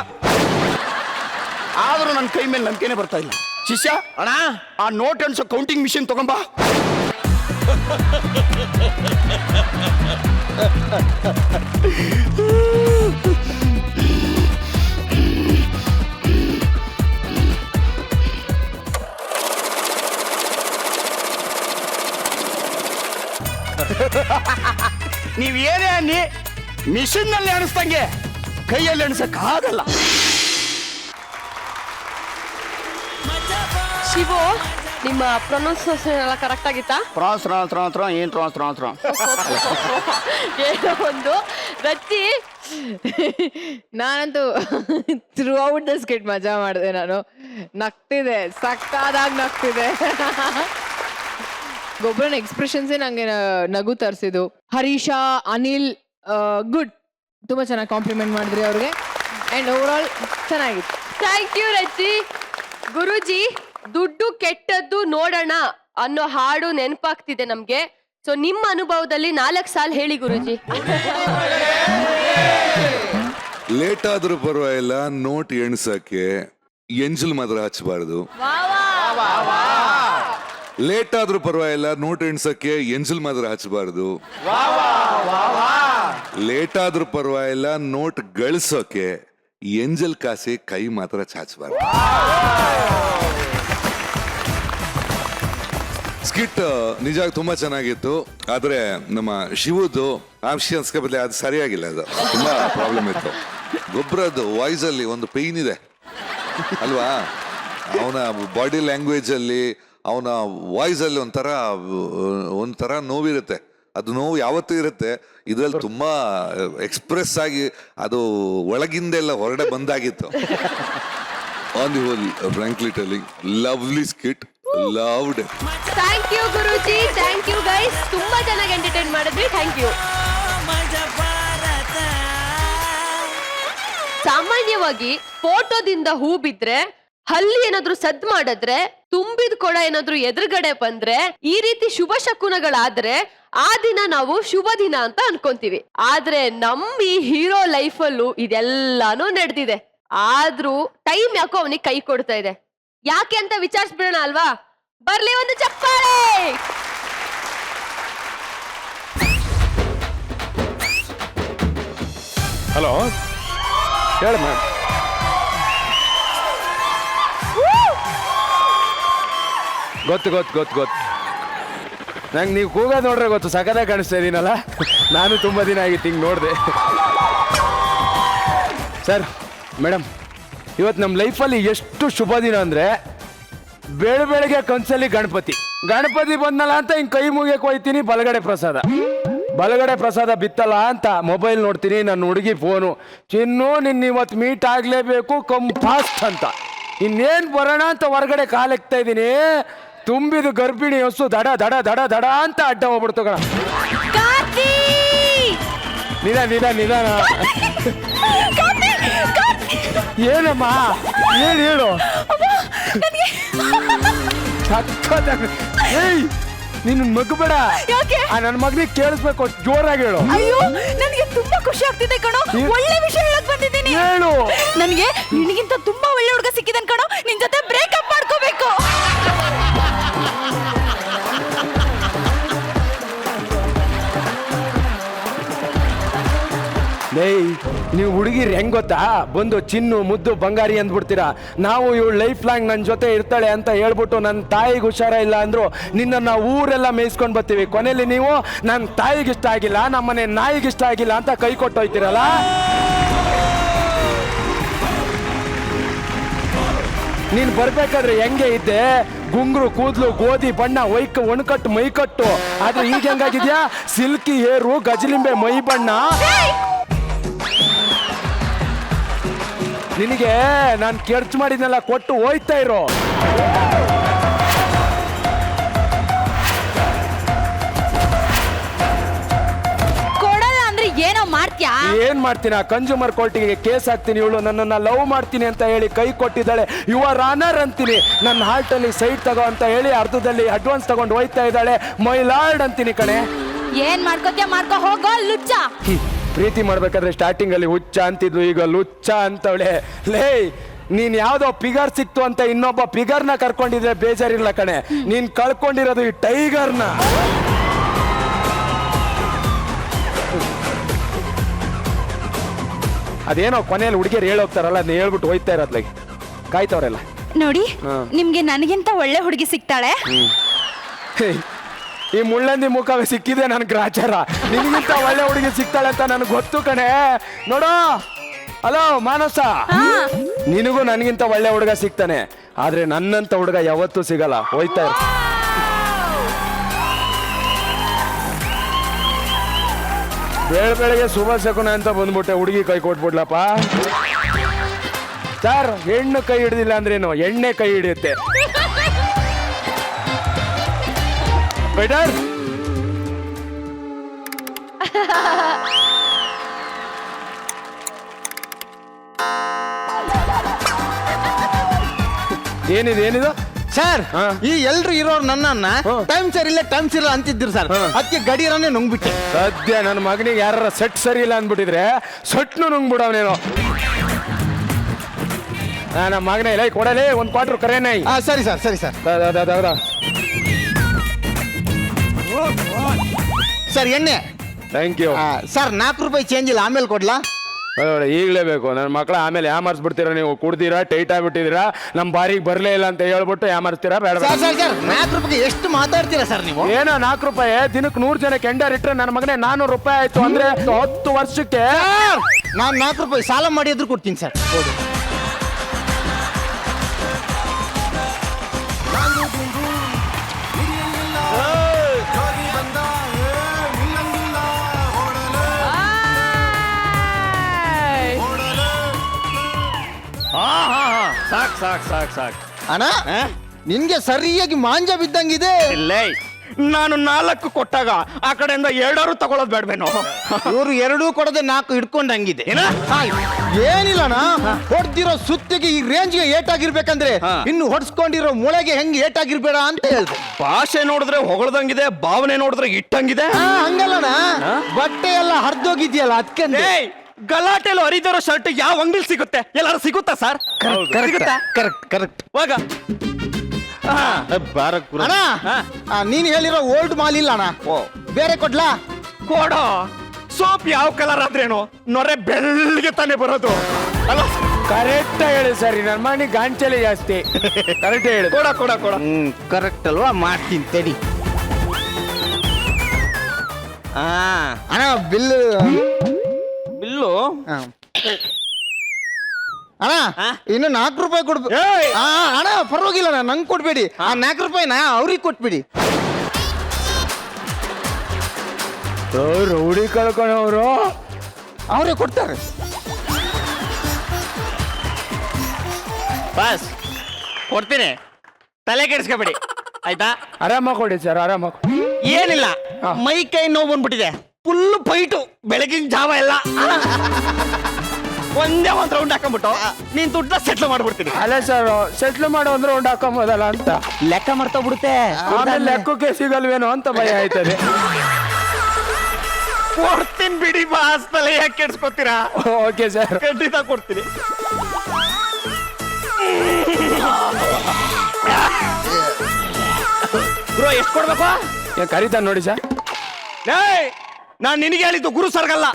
ಆದ್ರೂ ನನ್ನ ಕೈ ಮೇಲೆ ನಂಬಿಕೆನೆ ಬರ್ತಾ ಇಲ್ಲ. ಶಿಷ್ಯ ಅಣ್ಣ, ಆ ನೋಟ್ ಎಣಿಸೋ ಕೌಂಟಿಂಗ್ ಮಿಷಿನ್ ತಗೊಂಬಾ. ನೀವ್ ಏನೇ ಅನ್ನಿ, ಮಿಷಿನ್ ನಲ್ಲಿ ಎಣಿಸ್ದಂಗೆ ಕೈಯಲ್ಲಿ ಎಣಿಸಕ್ ಆಗಲ್ಲ. ಶಿವು, ನಿಮ್ಮ ಪ್ರೊನೌನ್ಸಿಯೇಷನ್ ಎಲ್ಲ ಕರೆಕ್ಟ್ ಆಗಿತ್ತಾ? ಏನೋ ಒಂದು ರಚ್ಚಿ. ನಾನಂತೂ ಥ್ರೂ ಔಟ್ ದ ಸ್ಕಿಟ್ ಮಜಾ ಮಾಡಿದೆ. ನಾನು ನಗ್ತಿದೆ, ಸಕ್ಕದಾಗಿ ನಗ್ತಿದೆ. ಗೊಬ್ಬರನ ಎಕ್ಸ್ಪ್ರೆಷನ್ಸೇ ನಂಗೆ ನಗು ತರಿಸಿದ್ದು. ಹರೀಶಾ, ಅನಿಲ್, ಗುಡ್, ತುಂಬಾ ಚೆನ್ನಾಗಿ ಕಾಂಪ್ಲಿಮೆಂಟ್ ಮಾಡಿದ್ರಿ ಅವ್ರಿಗೆ. ಅಂಡ್ ಓವರ್ ಆಲ್ ಚೆನ್ನಾಗಿತ್ತು. Thank you Rachchi. ಗುರುಜಿ, ದುಡ್ಡು ಕೆಟ್ಟದ್ದು ನೋಡೋಣ ಅನ್ನೋ ಹಾಡು ನೆನಪಾಗ್ತಿದೆ ನಮ್ಗೆ. ಸೊ ನಿಮ್ಮ ಅನುಭವದಲ್ಲಿ 4 ಸಾಲ ಹೇಳಿ ಗುರುಜಿ. ಲೇಟ್ ಆದ್ರೂ ಪರವಾಗಿಲ್ಲ, ನೋಟ್ ಎಣ್ಸಕ್ಕೆ ಎಂಜಲ್ ಮಾತ್ರ ಹಚ್ಚಬಾರ್ದು. ಲೇಟ್ ಆದ್ರೂ ಪರವಾಗಿಲ್ಲ, ನೋಟ್ ಎಣ್ಸಕ್ಕೆ ಎಂಜಲ್ ಮಾತ್ರ ಹಚ್ಚಬಾರ್ದು. ಲೇಟ್ ಆದ್ರೂ ಪರವಾಗಿಲ್ಲ, ನೋಟ್ ಗಳಿಸೋಕೆ ಎಂಜಲ್ ಕಾಸಿ ಕೈ ಮಾತ್ರ ಚಾಚಬಾರ್ದು. ಸ್ಕಿಟ್ ನಿಜ ತುಂಬಾ ಚೆನ್ನಾಗಿತ್ತು. ಆದ್ರೆ ನಮ್ಮ ಶಿವದ್ದು ಆಂಶಿಯನ್ಸ್ಗೆ ಬದಲಿ ಅದು ಸರಿಯಾಗಿಲ್ಲ. ಅದು ತುಂಬಾ ಪ್ರಾಬ್ಲಮ್ ಇತ್ತು. ಗೊಬ್ಬರದ್ದು ವಾಯ್ಸ್ ಅಲ್ಲಿ ಒಂದು ಪೇಯ್ನ್ ಇದೆ ಅಲ್ವಾ? ಅವನ ಬಾಡಿ ಲ್ಯಾಂಗ್ವೇಜ್ ಅಲ್ಲಿ, ಅವನ ವಾಯ್ಸ್ ಅಲ್ಲಿ ಒಂಥರ ನೋವಿರುತ್ತೆ. ಅದು ನೋವು ಯಾವತ್ತೂ ಇರುತ್ತೆ. ಇದ್ರಲ್ಲಿ ತುಂಬಾ ಎಕ್ಸ್ಪ್ರೆಸ್ ಆಗಿ ಅದು ಒಳಗಿಂದೆಲ್ಲ ಹೊರಗಡೆ ಬಂದಾಗಿತ್ತು. On the whole frankly telling, lovely skit, loved it. Thank you Guruji, thank you guys, ತುಂಬಾ ಚೆನ್ನಾಗಿ ಎಂಟರ್ಟೈನ್ ಮಾಡಿದ್ವಿ. Thank you. ಸಾಮಾನ್ಯವಾಗಿ ಫೋಟೋದಿಂದ ಹೂ ಬಿದ್ರೆ, ಹಲ್ಲಿ ಏನಾದ್ರು ಸದ್ ಮಾಡಿದ್ರೆ, ತುಂಬಿದ ಕೊಡ ಏನಾದ್ರು ಎದುರುಗಡೆ ಬಂದ್ರೆ, ಈ ರೀತಿ ಶುಭ ಶಕುನಗಳಾದ್ರೆ ಆ ದಿನ ನಾವು ಶುಭ ದಿನ ಅಂತ ಅನ್ಕೊಂತೀವಿ. ಆದ್ರೆ ನಮ್ಮ ಈ ಹೀರೋ ಲೈಫಲ್ಲೂ ಇದೆಲ್ಲಾನು ನಡೆದಿದೆ. ಆದ್ರೂ ಟೈಮ್ ಯಾಕೋ ಅವನಿಗೆ ಕೈ ಕೊಡ್ತಾ ಇದೆ. ಯಾಕೆ ಅಂತ ವಿಚಾರಿಸ್ಬಿಡೋಣ ಅಲ್ವಾ? ಬರ್ಲಿ ಒಂದು ಚಪ್ಪಾಳೆ. ಹಲೋ, ಹೇಳಿ ಮ್ಯಾಮ್. ಗೊತ್ತು ನಂಗೆ ನೀವು ಕೂಗೋದು ನೋಡ್ರೆ ಗೊತ್ತು, ಸಕದಾಗ ಕಾಣಿಸ್ತಾ ಇದ್ದೀನಲ್ಲ. ನಾನು ತುಂಬ ದಿನ ಆಗಿತ್ತು ಹಿಂಗೆ ನೋಡಿದೆ. ಸರ್, ಮೇಡಮ್, ಇವತ್ತು ನಮ್ಮ ಲೈಫಲ್ಲಿ ಎಷ್ಟು ಶುಭ ದಿನ ಅಂದರೆ, ಬೆಳಗ್ಗೆ ಕನ್ಸಲ್ಲಿ ಗಣಪತಿ ಬಂದಲ್ಲ ಅಂತ ಹಿಂಗೆ ಕೈ ಮುಗಿಯಕ್ಕೆ ಹೋಯ್ತೀನಿ. ಬಲಗಡೆ ಪ್ರಸಾದ ಬಿತ್ತಲ್ಲ ಅಂತ ಮೊಬೈಲ್ ನೋಡ್ತೀನಿ. ನನ್ನ ಹುಡುಗಿ ಫೋನು, ಚಿನ್ನು ನಿನ್ನ ಇವತ್ತು ಮೀಟ್ ಆಗಲೇಬೇಕು ಫಾಸ್ಟ್ ಅಂತ. ಇನ್ನೇನು ಬರೋಣ ಅಂತ ಹೊರಗಡೆ ಕಾಲೆಕ್ತಾ ಇದ್ದೀನಿ. ತುಂಬಿದ ಗರ್ಭಿಣಿ ಹಸು ದಡ ದಡ ದಡ ದಡ ಅಂತ ಅಡ್ಡ ಹೋಗ್ಬಿಡ್ತು ಕಣ. ನಿಧಾನ. ಏನಮ್ಮ, ಹೇಳು. ಏಯ್, ನೀನು ಮಗಬೇಡ. ನನ್ನ ಮಗನಿಗೆ ಕೇಳಿಸ್ಬೇಕು, ಜೋರಾಗಿ ಹೇಳು. ಅಯ್ಯೋ, ನನಗೆ ತುಂಬಾ ಖುಷಿ ಆಗ್ತಿದೆ ಕಣೋ. ಒಳ್ಳೆ ವಿಷಯ ಹೇಳಕ್ ಬಂದಿದ್ದೀನಿ. ಹೇಳು. ನನಗೆ ನಿನಗಿಂತ ತುಂಬಾ ಒಳ್ಳೆ ಹುಡುಗ ಸಿಕ್ಕಿದನ್ ಕಣೋ. ನಿನ್ ಜೊತೆ ಬ್ರೇಕಪ್ ಮಾಡ್ಕೋಬೇಕು. ನೀವು ಹುಡುಗಿರು ಹೆಂಗ್ ಗೊತ್ತಾ, ಬಂದು ಚಿನ್ನು ಮುದ್ದು ಬಂಗಾರಿ ಅಂದ್ಬಿಡ್ತೀರಾ. ನಾವು ಇವಳು ಲೈಫ್ ಲಾಂಗ್ ನನ್ನ ಜೊತೆ ಇರ್ತಾಳೆ ಅಂತ ಹೇಳ್ಬಿಟ್ಟು ನನ್ನ ತಾಯಿಗೆ ಹುಷಾರ ಇಲ್ಲ ಅಂದ್ರು ನಿನ್ನನ್ನು ಊರೆಲ್ಲ ಮೇಯಿಸ್ಕೊಂಡು ಬರ್ತೀವಿ. ಕೊನೆಯಲ್ಲಿ ನೀವು ನನ್ನ ತಾಯಿಗೆ ಇಷ್ಟ ಆಗಿಲ್ಲ, ನಮ್ಮನೆ ನಾಯಿಗೆ ಇಷ್ಟ ಆಗಿಲ್ಲ ಅಂತ ಕೈ ಕೊಟ್ಟೋಯ್ತಿರಲ್ಲ. ನೀನು ಬರ್ಬೇಕಾದ್ರೆ ಹೆಂಗೆ ಇದ್ದೆ, ಗುಂಗ್ರು ಕೂದಲು, ಗೋಧಿ ಬಣ್ಣ, ಒಣಕಟ್ಟು ಮೈಕಟ್ಟು. ಆದ್ರೆ ಈಗ ಹೆಂಗಾಗಿದ್ಯಾ, ಸಿಲ್ಕಿ ಹೇರು, ಗಜಲಿಂಬೆ ಮೈ ಬಣ್ಣ. ನಿನಗೆ ನಾನು ಖರ್ಚು ಮಾಡಿದ್ನೆಲ್ಲ ಕೊಟ್ಟು ಹೋಯ್ತಾ ಇರೋ. ಕೊಡಲ್ಲ ಅಂದ್ರೆ ಏನೋ ಮಾಡ್ತೀಯಾ? ಏನ್ ಮಾಡ್ತೀನ, ಕನ್ಸ್ಯೂಮರ್ ಕೋರ್ಟಿಗೆ ಕೇಸ್ ಹಾಕ್ತೀನಿ. ಇವಳು ನನ್ನನ್ನ ಲವ್ ಮಾಡ್ತೀನಿ ಅಂತ ಹೇಳಿ ಕೈ ಕೊಟ್ಟಿದ್ದಾಳೆ, ಯುವರ್ ಆನರ್ ಅಂತೀನಿ. ನನ್ನ ಹಾರ್ಟ್ ಅಲ್ಲಿ ಸೈಡ್ ತಗೋ ಅಂತ ಹೇಳಿ ಅರ್ಧದಲ್ಲಿ ಅಡ್ವಾನ್ಸ್ ತಗೊಂಡು ಹೋಯ್ತಾ ಇದ್ದಾಳೆ. ಮೈ ಲಾರ್ಡ್ ಅಂತೀನಿ ಕಣೆ. ಏನ್ ಮಾಡ್ಕೋತೀಯ ಮಾಡ್ಕೋ, ಹೋಗೋ ಲುಚ್ಚ. ಪ್ರೀತಿ ಮಾಡ್ಬೇಕಾದ್ರೆ ಸ್ಟಾರ್ಟಿಂಗ್ ಅಲ್ಲಿ ಹುಚ್ಚ ಅಂತಿದ್ಲು, ಈಗ ಲುಚ್ಚ ಅಂತವಳೆ. ಲೇ, ನೀನ್ ಯಾವ್ದೋ ಫಿಗರ್ ಸಿಕ್ತು ಅಂತ ಇನ್ನೊಬ್ಬ ಫಿಗರ್ನ ಕರ್ಕೊಂಡಿದ್ರೆ ಬೇಜಾರಿಲ್ಲ ಕಣೆ. ನೀನ್ ಕಳ್ಕೊಂಡಿರೋದು ಈ ಟೈಗರ್ನ. ಅದೇನೋ ಕೊನೆಯಲ್ಲಿ ಹುಡುಗಿಯರು ಹೇಳೋಗ್ತಾರಲ್ಲ, ಅದನ್ನ ಹೇಳ್ಬಿಟ್ಟು ಹೋಯ್ತಾ ಇರೋದ್ಲಾಗ ಕಾಯ್ತವ್ರೆಲ್ಲ. ನೋಡಿ, ನಿಮ್ಗೆ ನನಗಿಂತ ಒಳ್ಳೆ ಹುಡುಗಿ ಸಿಗ್ತಾಳೆ. ಈ ಮುಳ್ಳಂದಿ ಮುಖವೇ ಸಿಕ್ಕಿದೆ ನನ್ ಗ್ರಾಚಾರ. ನಿನಗಿಂತ ಒಳ್ಳೆ ಹುಡುಗಿ ಸಿಗ್ತಾಳೆ ಅಂತ ನನಗೆ ಗೊತ್ತು ಕಣೆ. ನೋಡೋ, ಹಲೋ ಮಾನಸ, ನಿನಗೂ ನನಗಿಂತ ಒಳ್ಳೆ ಹುಡುಗ ಸಿಗ್ತಾನೆ. ಆದ್ರೆ ನನ್ನಂತ ಹುಡುಗ ಯಾವತ್ತೂ ಸಿಗಲ್ಲ. ಹೋಯ್ತಾ ಇರು. ಬೆಳಗ್ಗೆ ಶುಭ ಶಕುನ ಅಂತ ಬಂದ್ಬಿಟ್ಟೆ, ಹುಡುಗಿ ಕೈ ಕೊಟ್ಬಿಡ್ಲಪ್ಪ. ಸರ್, ಹೆಣ್ಣು ಕೈ ಹಿಡ್ದಿಲ್ಲ ಅಂದ್ರೇನು, ಎಣ್ಣೆ ಕೈ ಹಿಡಿಯುತ್ತೆ. ಏನಿದು ಸರ್ ಹಾ. ಈ ಎಲ್ರು ಇರೋರು ನನ್ನನ್ನ ಟೈಮ್ ಸರ್ ಇಲ್ಲ ಟೈಮ್ ಸರ್ ಇಲ್ಲ ಅಂತಿದ್ರು ಸರ್ ಅದಕ್ಕೆ ಗಡಿಯರನ್ನೇ ನುಂಗ್ಬಿಟ್ಟೆ. ಸದ್ಯ ನನ್ನ ಮಗನಿಗೆ ಯಾರ ಸೆಟ್ ಸರಿ ಇಲ್ಲ ಅಂದ್ಬಿಟ್ಟಿದ್ರೆ ಸೊಟ್ನು ನುಂಗ್ಬಿಡವನೇನು. ನಮ್ಮ ಮಗನೇ ಲೈ ಕೊಡಲೇ ಒಂದು ಕ್ವಾರ್ಟರ್ ಕರೇನೈ. ಸರಿ ಸರ್ ಸರಿ ಸರ್. ಸರ್ ಎಣ್ಣೆ. Thank you. ಸರ್ 4 ರೂಪಾಯಿ ಚೇಂಜ್ ಇಲ್ಲ, ಆಮೇಲೆ ಕೊಡ್ಲಾ? ಈಗಲೇ ಬೇಕು ನನ್ನ ಮಕ್ಕಳ. ಆಮೇಲೆ ಯಾಮಾರಿಸ್ಬಿಡ್ತೀರಾ ನೀವು, ಕುಡ್ದಿರಾ ಟೈಟ್ ಆಗ್ಬಿಟ್ಟಿದ್ದೀರಾ, ನಮ್ಮ ಬಾರಿಗೆ ಬರಲೇ ಇಲ್ಲ ಅಂತ ಹೇಳ್ಬಿಟ್ಟು ಯಾಮಾರಿಸ್ತೀರಾ ಬೇಡ. ಸರ್ ಸರ್ ಸರ್ 4 ರೂಪಾಯಿಗೆ ಎಷ್ಟು ಮಾತಾಡ್ತೀರಾ ಸರ್ ನೀವು? ಏನೋ 4 ರೂಪಾಯಿ ದಿನಕ್ಕೆ 100 ಜನ ಕೆಂಡರ್ ಇಟ್ಟರೆ ನನ್ನ ಮಗನೇ 400 ರೂಪಾಯಿ ಆಯ್ತು ಅಂದ್ರೆ 10 ವರ್ಷಕ್ಕೆ. ನಾನು 4 ರೂಪಾಯಿ ಸಾಲ ಮಾಡಿದ್ರು ಕೊಡ್ತೀನಿ ಸರ್. ಸಾಕ್ ಸಾಕ್ ಸಾಕ್ ಸಾಕ್ ಅಣ್ಣ ನಿನ್ಗೆ ಸರಿಯಾಗಿ ಮಾಂಜ ಬಿದ್ದಂಗಿದೆ. ಇಲ್ಲೇ ನಾನು 4 ಕೊಟ್ಟಾಗ ಆ ಕಡೆಯಿಂದ 2 ತಗೊಳ್ಳೋದು ಬೇಡವೇನೋ? ಇವರು 2 ಕೊಡದೆ 4 ಹಿಡ್ಕೊಂಡಂಗಿದೆ. ಏನಿಲ್ಲಣ್ಣ, ಹೊಡ್ದಿರೋ ಸುತ್ತಿಗೆ ಈ ರೇಂಜ್ಗೆ ಏಟಾಗಿರ್ಬೇಕಂದ್ರೆ ಇನ್ನು ಹೊಡ್ಸ್ಕೊಂಡಿರೋ ಮೊಳೆಗೆ ಹೆಂಗ್ ಏಟಾಗಿರ್ಬೇಡ ಅಂತ ಹೇಳ್ದೆ. ಭಾಷೆ ನೋಡಿದ್ರೆ ಹೊಗಳದಂಗಿದೆ, ಭಾವನೆ ನೋಡಿದ್ರೆ ಇಟ್ಟಂಗಿದೆ. ಹಂಗಲ್ಲಣ್ಣ, ಬಟ್ಟೆ ಎಲ್ಲ ಹರಿದೋಗಿದ್ಯಲ್ಲ ಅದಕ್ಕೆ. ಗಲಾಟೆಲು ಹರಿದಿರೋ ಶರ್ಟ್ ಯಾವ ಅಂಗಡಿ ಸಿಗುತ್ತೆ? ಎಲ್ಲಾರು ಸಿಗುತ್ತಾ ಸರ್? Correct correct. ಹೋಗ ಅಣ್ಣ ನೀನ್ ಹೇಳಿರೋ ಓಲ್ಡ್ ಮಾಲ್ ಇಲ್ಲ ಅಣ್ಣ, ಬೇರೆ ಕೊಡ್ಲಾ? ಕೊಡೋ. ಸೋಪ್ ಯಾವ ಕಲರ್ ಆದ್ರೇನು ನೊರೆ ಬೆಳ್ಳಿಗೆ ತಾನೇ ಬರೋದು ಅಲ್ಲ? ಕರೆಕ್ಟ್ ಹೇಳಿ ಸರ್, ನನ್ನ ಮನೆ ಗಾಂಚಲಿ ಜಾಸ್ತಿ. ಕರೆಕ್ಟ್ ಹೇಳಿ. ಕೊಡ ಕೊಡ ಕೊಡ. ಕರೆಕ್ಟ್ ಅಲ್ವಾ? ಮಾಡ್ತೀನಿ ತಡಿ. ಅಣ್ಣ ಬಿಲ್ಲು ಬಿಲ್ಲು ಅಣ್ಣ ಇನ್ನು 4 ರೂಪಾಯಿ ಕೊಡ್ಬೇಕು. ಅಣ್ಣ ಪರವಾಗಿಲ್ಲ ಅಣ್ಣ, ನಂಗೆ ಕೊಡ್ಬೇಡಿ. ಆ 4 ರೂಪಾಯಿನ ಅವ್ರಿಗೆ ಕೊಟ್ಬಿಡಿ. ರೌಡಿ ಕಳ್ಕೊಂಡವ್ರು ಅವರೇ ಕೊಡ್ತಾರೆ. ಬಸ್ ಕೊಡ್ತೀನಿ, ತಲೆ ಕೆಡಿಸ್ಕೊಬೇಡಿ ಆಯ್ತಾ? ಆರಾಮಾಗಿ ಕೊಡಿ ಸರ್, ಆರಾಮಾಗಿ. ಏನಿಲ್ಲ, ಮೈ ಕೈ ನೋವು ಬಂದ್ಬಿಟ್ಟಿದೆ, ಫುಲ್ ಫೈಟು ಬೆಳಗಿನ ಜಾವ ಎಲ್ಲ. ಒಂದೇ ಒಂದು ರೌಂಡ್ ಹಾಕೊಂಡ್ಬಿಟ್ಟು ನೀನ್ ದುಡ್ಡ ಸೆಟ್ಲ್ ಮಾಡ್ಬಿಡ್ತೀನಿ. ಅಲ್ಲ ಸರ್, ಸೆಟ್ಲ್ ಮಾಡೋ ಅಂದ್ರೆ ರೌಂಡ್ ಹಾಕೊಂಬೋದಲ್ಲ ಅಂತ ಲೆಕ್ಕ ಮಾಡ್ತಾ ಬಿಡುತ್ತೆ. ಆಮೇಲೆ ಲೆಕ್ಕಕ್ಕೆ ಸಿಗಲ್ವೇನೋ ಅಂತ ಭಯ ಆಯ್ತದೆ. ಕೊಡ್ತೀನಿ ಬಿಡಿ ಬಾಸ್, ತಲೆ ಯಾಕೆ ಕೆಡ್ಸ್ಕೊತೀರಾ? ಓಕೆ ಸರ್, ಖಂಡಿತ ಕೊಡ್ತೀನಿ. ಗುರು ಎಷ್ಟು ಕೊಡ್ಬೇಕು? ಕರೀತಾನೆ ನೋಡಿ ಸರ್. ನಾನ್ ನಿನಗೆ ಹೇಳಿದ್ದು ಗುರು ಸರ್ಗಲ್ಲ.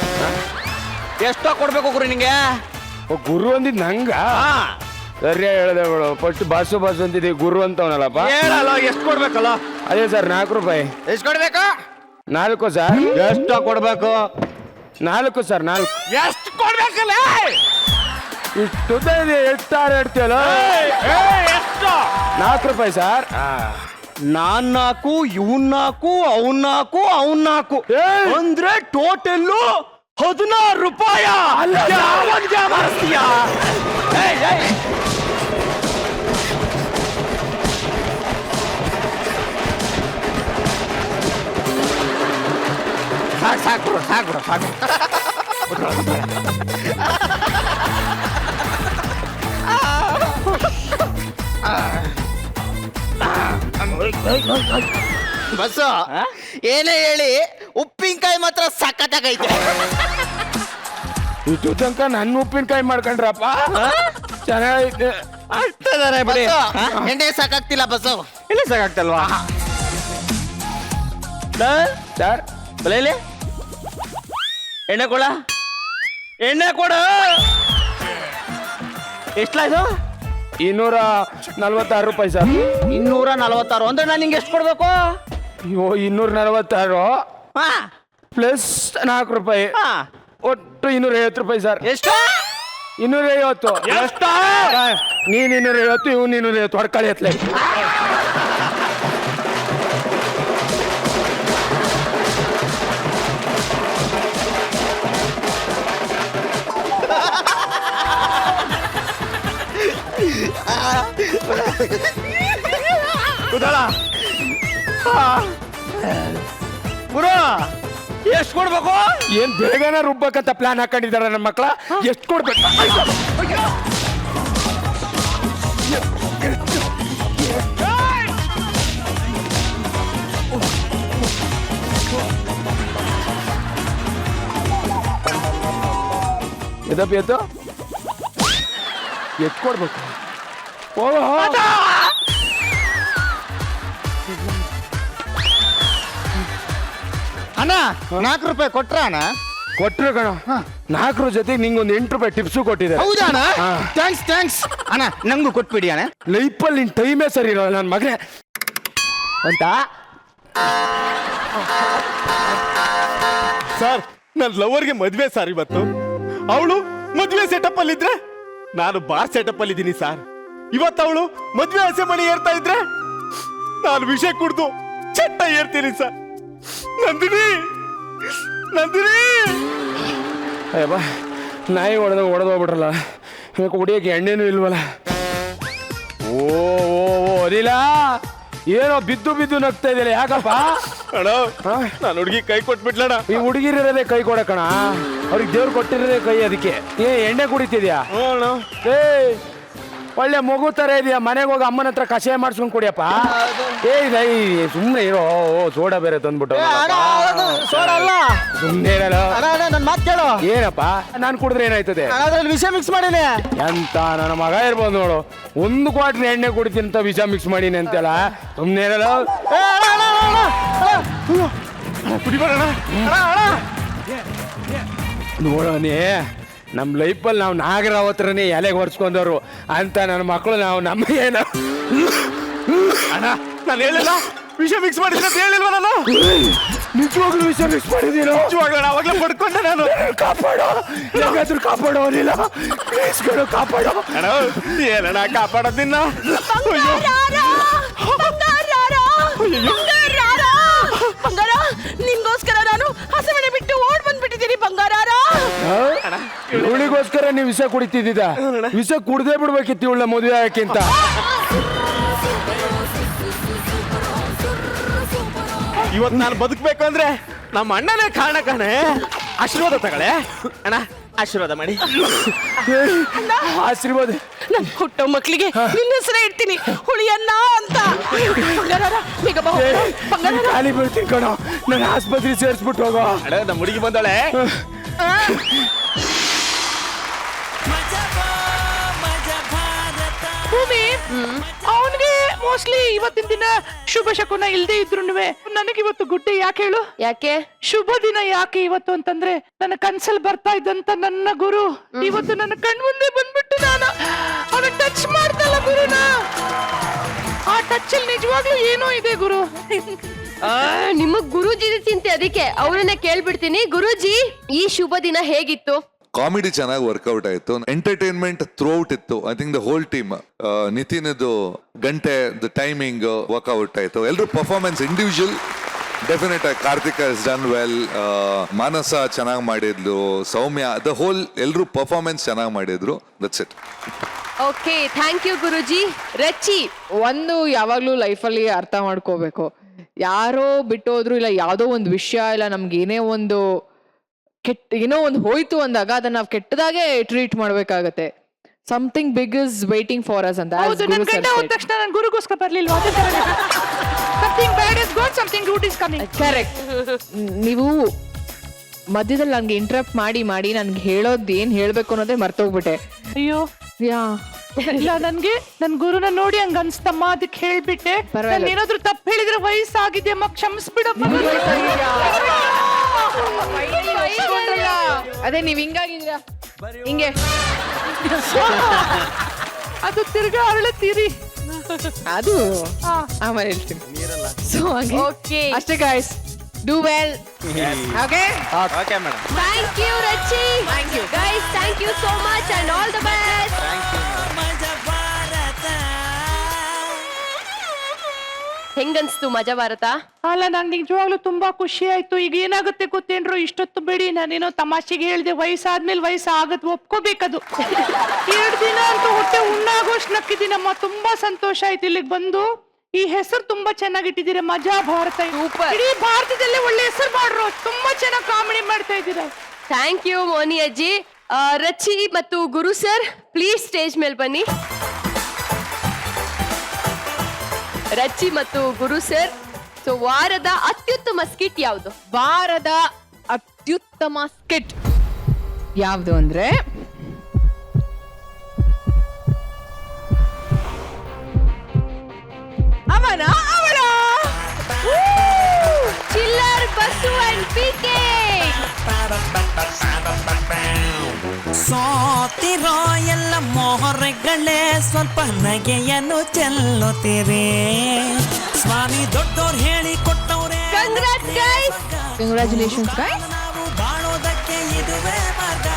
ಎಷ್ಟೋ ಕೊಡ್ಬೇಕು ಗುರು ನಿಂಗೆ? ಗುರು ಅಂದಿದ್ ನಂಗ? ಸರಿಯಾ ಹೇಳ್ದೆ ಬಿಡು. ಫಸ್ಟ್ ಬಾಸು ಬಾಸು ಅಂತಿದ್ದೆ, ಗುರು ಅಂತವನಲ್ಲಪ್ಪ. ಹೇಳಲ್ಲ, ಎಷ್ಟು ಕೊಡ್ಬೇಕಲ್ಲ? ಅದೇ ಸರ್ 4 ರೂಪಾಯಿ. ಎಷ್ಟು ಕೊಡ್ಬೇಕು? 4 ಸರ್. ಎಷ್ಟೋ ಕೊಡ್ಬೇಕು? 4 ಸರ್, 4. ಎಷ್ಟು ಕೊಡ್ಬೇಕಲ್ಲ? ಇಷ್ಟು ಎಷ್ಟಾರು ಹೇಳ್ತೀಯಲ್ಲ? ಎಷ್ಟು? 4 ರೂಪಾಯಿ ಸರ್. ನಾನ್ 4, ಇವನ್ 4, ಅವನ್ 4, ಅವನ್ 4 ಅಂದ್ರೆ ಟೋಟಲ್ಲು 16 ರೂಪಾಯಿ. ಮಾಡ್ತೀಯಾ? ಸಾಕು ಸಾಕು ಸಾಕು. ಬಸ್ಸು ಏನೇ ಹೇಳಿ ಉಪ್ಪಿನಕಾಯಿ ಮಾತ್ರ ಸಖತ್ತಾಗೈತೆ. ಇಷ್ಟು ತನಕ ನನ್ನ ಉಪ್ಪಿನಕಾಯಿ ಮಾಡ್ಕೊಂಡ್ರಪ್ಪ, ಚೆನ್ನಾಗೈತೆ. ಎಣ್ಣೆ ಸಾಕಾಗ್ತಿಲ್ಲ ಬಸ್ಸು. ಎಲ್ಲಿ ಸಾಕಾಗ್ತಲ್ವಾ ಸರ್? ಬಲೇಲಿ ಎಣ್ಣೆ ಕೊಡ, ಎಣ್ಣೆ ಕೊಡ. ಎಷ್ಟಾಯ್ತು? 246 ರೂಪಾಯಿ ಸರ್. 246 ಅಂದ್ರೆ ನಾನು ನಿಂಗೆ ಎಷ್ಟು ಕೊಡ್ಬೇಕು? ಅಯ್ಯೋ, 246 ಪ್ಲಸ್ 4 ರೂಪಾಯಿ, ಒಟ್ಟು 250 ರೂಪಾಯಿ ಸರ್. ಎಷ್ಟು? 250. ಎಷ್ಟು? ನೀನ್ 250, ಇವ್ 250 ಹೊಡ್ಕಳಿ ಎತ್ಲೆ. ಗುರು ಎಷ್ಟು ಕೊಡ್ಬೇಕು? ಏನ್ ಬೇಗನ ರುಬ್ಬಕ್ಕಂತ ಪ್ಲಾನ್ ಹಾಕೊಂಡಿದಾರ ನನ್ನ ಮಕ್ಳ. ಎಷ್ಟು ಕೊಡ್ಬೇಕು? ಎದಪ್ಪ ಎತ್ತು ಎತ್ಕೊಡ್ಬೇಕು ಹೋಗೋ ಅಣ್ಣ 4 ರೂಪಾಯಿ ಕೊಟ್ರ ಅಣ್ಣ? ಕೊಟ್ರು ಕಣ 4 ಜೊತೆಗೆ ನಿಂಗೊಂದು 8 ರೂಪಾಯಿ ಟಿಪ್ಸು ಕೊಟ್ಟಿದ್ದಾರೆ. ಹೌದಾ ಅಣ್ಣ? ಥ್ಯಾಂಕ್ಸ್ ಅಣ್ಣ, ನಂಗೂ ಕೊಟ್ಬಿಡಿ ಅಣ್ಣ. ಲೈಫಲ್ಲಿ ನಿನ್ ಟೈಮೇ ಸರಿ ಇರೋಲ್ಲ ನನ್ನ ಮಗನೇ ಅಂತ. ಸರ್, ನನ್ನ ಲವರ್ಗೆ ಮದ್ವೆ ಸರ್ ಇವತ್ತು. ಅವಳು ಮದ್ವೆ ಸೆಟಪ್ ಅಲ್ಲಿ ಇದ್ರೆ ನಾನು ಬಾರ್ ಸೆಟಪ್ ಅಲ್ಲಿ ಇದ್ದೀನಿ ಸರ್. ಇವತ್ತು ಅವಳು ಮದ್ವೆ ಹಸೆ ಮಣಿ ಏರ್ತಾ ಇದ್ರೆ ನಾನು ವಿಷಯ ಕುಡ್ದು ಚಟ್ಟ ಏರ್ತೀನಿ ಸರ್. ನಂದಿನಿ ಅಯ್ಯಪ್ಪ, ನಾಯಿ ಹೊಡೆದೋಗ್ಬಿಟ್ರಲ್ಲ, ಕುಡಿಯೋಕೆ ಎಣ್ಣೆನೂ ಇಲ್ವಲ್ಲ. ಓ ಅದಿಲ್ಲ, ಏನೋ ಬಿದ್ದು ನಗ್ತಾ ಇದೆಯಲ್ಲ, ಯಾಕಪ್ಪ? ಅಣ್ಣ, ನಾನು ಹುಡುಗಿ ಕೈ ಕೊಟ್ಬಿಟ್ಲಣ್ಣ. ಈ ಹುಡುಗಿರಿರೋದೇ ಕೈ ಕೊಡಕಣ, ಅವ್ರಿಗೆ ದೇವ್ರು ಕೊಟ್ಟಿರೋದೇ ಕೈ. ಅದಕ್ಕೆ ಎಣ್ಣೆ ಕುಡಿತಿದ್ಯಾ? ಏ ಒಳ್ಳೆ ಮಗು ತರ ಇದೆಯಾ, ಮನೆಗೆ ಹೋಗಿ ಅಮ್ಮನ ಹತ್ರ ಕಷಾಯ ಮಾಡಿಸ್ಕೊಂಡು ಕುಡಿಯಪ್ಪ. ಸುಮ್ಮನೆ ಇರೋ, ಸೋಡಾ ಬೇರೆ ತಂದ್ಬಿಟ್ಟು. ಸುಮ್ಮನೆ ನನ್ನ ಮಾತು ಕೇಳು. ಏನಪ್ಪ, ನಾನು ಕುಡಿದ್ರೆ ಏನಾಯ್ತದೆ? ಅದ್ರಲ್ಲಿ ವಿಷಯ ಮಿಕ್ಸ್ ಮಾಡೀನಿ. ಎಂತ ನನ್ನ ಮಗ ಇರ್ಬೋದು ನೋಡು, 1 ಕ್ವಾರ್ಟರ್ ಎಣ್ಣೆ ಕುಡಿತೀನಿ ಅಂತ ವಿಷ ಮಿಕ್ಸ್ ಮಾಡೀನಿ ಅಂತೆಲ್ಲ. ಸುಮ್ಮನೆ ನೋಡೋನೇ, ನಮ್ಮ ಲೈಫಲ್ಲಿ ನಾವು ನಾಗರಾವತ್ರನೇ ಎಲೆಗೆ ಹೊರ್ಸ್ಕೊಂಡವ್ರು ಅಂತ ನನ್ನ ಮಕ್ಕಳು ನಾವು ನಮ್ಮ ಏನು ಅಣ್ಣ, ನಾನು ಹೇಳಿಲ್ಲ ವಿಷ ಮಿಕ್ಸ್ ಮಾಡಿದ್ರೆ ಅಂತ ಹೇಳಿಲ್ವ ನಾನು? ನಿಜವಾಗ್ಲೂ ವಿಷ ಮಿಕ್ಸ್ ಮಾಡಿದ್ದೀನೋ? ನಿಜವಾಗ್ಲೂ ಅವಾಗಲೇ ಪಡ್ಕೊಂಡೆ ನಾನು. ಕಾಪಾಡೋ, ಯಾಕಾದ್ರೂ ಕಾಪಾಡೋ, ಅವನಿಲ್ಲ ಕಾಪಾಡೋ. ಅಣ್ಣ, ಏನಣ್ಣ ಕಾಪಾಡೋದು ನಿನ್ನ? ನಿಮ್ಗೋಸ್ಕರ ನಾನು ಹಸೆಮಣೆ ಬಿಟ್ಟು ಓಡ್ ಬಂದ್ಬಿಟ್ಟಿದ್ದೀನಿ ಬಂಗಾರ. ಇವಳಿಗೋಸ್ಕರ ನೀವು ವಿಷ ಕುಡಿತಿದ್ದ? ವಿಷ ಕುಡ್ದೇ ಬಿಡ್ಬೇಕಿತ್ತು ಇವಳ ಮದುವೆ ಯಾಕೆಂತ. ಇವತ್ತು ನಾನು ಬದುಕಬೇಕು ಅಂದ್ರೆ ನಮ್ಮ ಅಣ್ಣನೇ ಕಾರಣ ಕಣೆ. ಆಶೀರ್ವಾದ ತಗೊಳ್ಳೆ ಅಣ್ಣ, ಆಶೀರ್ವಾದ ಮಾಡಿ. ಆಶೀರ್ವಾದ ನನ್ನ ಹುಟ್ಟೋ ಮಕ್ಕಳಿಗೆ ನಿನ್ನ ಹೆಸರೇ ಇಡ್ತೀನಿ, ಹುಳಿಯನ್ನ ಅಂತ. ಖಾಲಿ ಬೀಳ್ತೀನಿ ಕಣೋ, ನನ್ನ ಆಸ್ಪತ್ರೆ ಸೇರಿಸ್ಬಿಟ್ಟು ಹೋಗೋ. ಅಣ್ಣ, ನಮ್ಮ ಹುಡುಗಿ ಬಂದಾಳೆ. ಭೂಮಿ, ಅವನಿಗೆ ಮೋಸ್ಟ್ಲಿ ಇವತ್ತಿನ ದಿನ ಶುಭ ಶಕುನ ಇಲ್ದೇ ಇದ್ರು ನನಗಿವತ್ತು ಗುಡ್ಡೆ ಯಾಕೆ ಹೇಳು? ಯಾಕೆ ಶುಭ ದಿನ ಯಾಕೆ ಇವತ್ತು ಅಂತಂದ್ರೆ, ನನ್ನ ಕನ್ಸಲ್ ಬರ್ತಾ ಇದ್ದಂತ ನನ್ನ ಗುರು ಇವತ್ತು ನನ್ನ ಕಣ್ಮುಂದೆ ಬಂದ್ಬಿಟ್ಟು ನಾನು ಅವನ ಟಚ್ ಮಾಡ್ದಲ್ಲ ಗುರುನ. ಆ ಟಚ್ ಅಲ್ಲಿ ನಿಜವಾಗ್ಲೂ ಏನೋ ಇದೆ ಗುರು. ನಿಮಗ್ ಗುರೂಜಿ ಚಿಂತೆ, ಅದಕ್ಕೆ ಅವ್ರನ್ನೇ ಕೇಳ್ಬಿಡ್ತೀನಿ. ಗುರೂಜಿ, ಈ ಶುಭ ದಿನ ಹೇಗಿತ್ತು? ಕಾಮಿಡಿ ಚೆನ್ನಾಗಿ ವರ್ಕೌಟ್ ಆಯ್ತು, ಎಂಟರ್ಟೈನ್ಮೆಂಟ್ ಥ್ರೂಔಟ್ ಇತ್ತು. I think the whole team, ನಿತಿನ್ದು ಗಂಟೆ ದ ಟೈಮಿಂಗ್ ವರ್ಕೌಟ್ ಆಯ್ತು. ಎಲ್ಲರೂ ಪರ್ಫಾರ್ಮೆನ್ಸ್ ಇಂಡಿವಿಜುವಲ್ ಡೆಫಿನೆಟ್ ಆಗಿ. Karthik has done well, Manasa ಚೆನ್ನಾಗಿ ಮಾಡಿದ್ಲು, ಸೌಮ್ಯ, ದ ಹೋಲ್ ಎಲ್ಲರೂ ಪರ್ಫಾರ್ಮೆನ್ಸ್ ಚೆನ್ನಾಗಿ ಮಾಡಿದ್ರು. That's it. Okay, thank you Guruji. Rachi, ಒಂದು ಯಾವಾಗ್ಲೂ ಲೈಫಲ್ಲಿ ಅರ್ಥ ಮಾಡ್ಕೋಬೇಕು, ಯಾರೋ ಬಿಟ್ಟೋದ್ರು ಇಲ್ಲ ಯಾವುದೋ ಒಂದು ವಿಷಯ ಇಲ್ಲ ನಮ್ಗೆ ಏನೋ ಒಂದು ಹೋಯ್ತು ಅಂದಾಗ ಅದನ್ನ ನಾವು ಕೆಟ್ಟದಾಗೆ ಟ್ರೀಟ್ ಮಾಡ್ಬೇಕಾಗತ್ತೆ. Something big is waiting for us ಅಂತ. ನನ್ನ ಗಂಡ ಹೋದ ತಕ್ಷಣ ನನ್ನ ಗುರುಗೋಸ್ಕರ ಬರ್ಲಿಲ್ವಾ? ಅದೇ ತರ something bad is gone, something good is coming. Correct. ನೀವು ಮಧ್ಯದಲ್ಲಿ ನನ್ಗೆ ಇಂಟರಪ್ಟ್ ಮಾಡಿ ನನ್ಗೆ ಹೇಳೋದು ಏನ್ ಹೇಳ್ಬೇಕು ಅನ್ನೋದೇ ಮರ್ತೋಗ್ಬಿಟ್ಟೆ. ಅಯ್ಯೋ ಇಲ್ಲ, ನನ್ಗೆ ನನ್ ಗುರುನ ನೋಡಿ ಹಂಗ ಅನ್ಸ್ತಮ್ಮ, ಅದಕ್ಕೆ ಹೇಳ್ಬಿಟ್ಟೆ. ಏನಾದ್ರು ತಪ್ಪು ಹೇಳಿದ್ರೆ ವಯಸ್ಸಾಗಿದೆ ಅಮ್ಮ, ಕ್ಷಮಿಸ್ಬಿಡಪ್ಪ. ಅದೇ ನೀವ್ ಹಿಂಗಾಗಿದ್ದೀರಾ, ಹಿಂಗೆ ಅದು ತಿರ್ಗಾ ಅರಳತ್ತೀರಿ, ಅದು ಆಮೇಲೆ ಹೇಳ್ತೀನಿ. ಸೊ ಓಕೆ ಅಷ್ಟೇ guys, do well. Okay okay madam. Thank you Rachi. Thank you guys, thank you so much and all the best. ಹೆಂಗನ್ಸ್ತು ಮಜಾ ಭಾರತ? ಅಲ್ಲ, ನಂಗೆ ನಿಜವಾಗ್ಲೂ ತುಂಬಾ ಖುಷಿ ಆಯ್ತು. ಈಗ ಏನಾಗುತ್ತೆ ಗೊತ್ತೇನ್ರು, ಇಷ್ಟೊತ್ತು ಬೇಡಿ ನಾನೇನೋ ತಮಾಷೆಗೆ ಹೇಳಿದೆ, ವಯಸ್ಸಾದ್ಮೇಲೆ ವಯಸ್ಸಾಗದ್ ಒಪ್ಕೋಬೇಕದು. 2 ದಿನ ಅಂತೂ ಹೊಟ್ಟೆ ಉಣ್ಣಾಗೋಷ್ಟು ನಕ್ಕಿದ್ದೀನಮ್ಮ, ತುಂಬಾ ಸಂತೋಷ ಆಯ್ತು ಇಲ್ಲಿಗೆ ಬಂದು. ಈ ಹೆಸರು ತುಂಬಾ ಚೆನ್ನಾಗಿಟ್ಟಿದ್ದೀರಾ, ಮಜಾ ಭಾರತ. ಇಡೀ ಭಾರತದಲ್ಲೇ ಒಳ್ಳೆ ಹೆಸರು ಮಾಡ್ರು, ತುಂಬಾ ಚೆನ್ನಾಗಿ ಕಾಮಿಡಿ ಮಾಡ್ತಾ ಇದ್ದೀರಾ. ಥ್ಯಾಂಕ್ ಯು ಮೋನಿ ಅಜ್ಜಿ. ರಚಿ ಮತ್ತು ಗುರು ಸರ್, ಪ್ಲೀಸ್ ಸ್ಟೇಜ್ ಮೇಲೆ ಬನ್ನಿ. ರಚಿ ಮತ್ತು ಗುರು ಸರ್, ಸೊ ವಾರದ ಅತ್ಯುತ್ತಮ ಸ್ಕಿಟ್ ಯಾವುದು? ವಾರದ ಅತ್ಯುತ್ತಮ ಸ್ಕಿಟ್ ಯಾವುದು ಅಂದ್ರೆ ಅವನ ಅವಳ ಚಿಲ್ಲರ್ ಬಸ್ಸು ಅಂಡ್ ಪಿಕೆ ಸೋತಿರೋ ಎಲ್ಲ ಮೊಹರೆಗಳೇ ಸ್ವಲ್ಪ ನಗೆಯನ್ನು ಚೆಲ್ಲುತ್ತೀರಿ ಸ್ವಾಮಿ ದೊಡ್ಡೋರು ಹೇಳಿ ಕೊಟ್ಟವ್ರೆ ಕಂಗ್ರಾಟ್ಸ್ ಗೈಸ್ ಕಂಗ್ರ್ಯಾಚುಲೇಷನ್ಸ್ ಗೈಸ್. ನಾವು ಬಾಳೋದಕ್ಕೆ ಇದುವೇ ಮಾರ್ಗ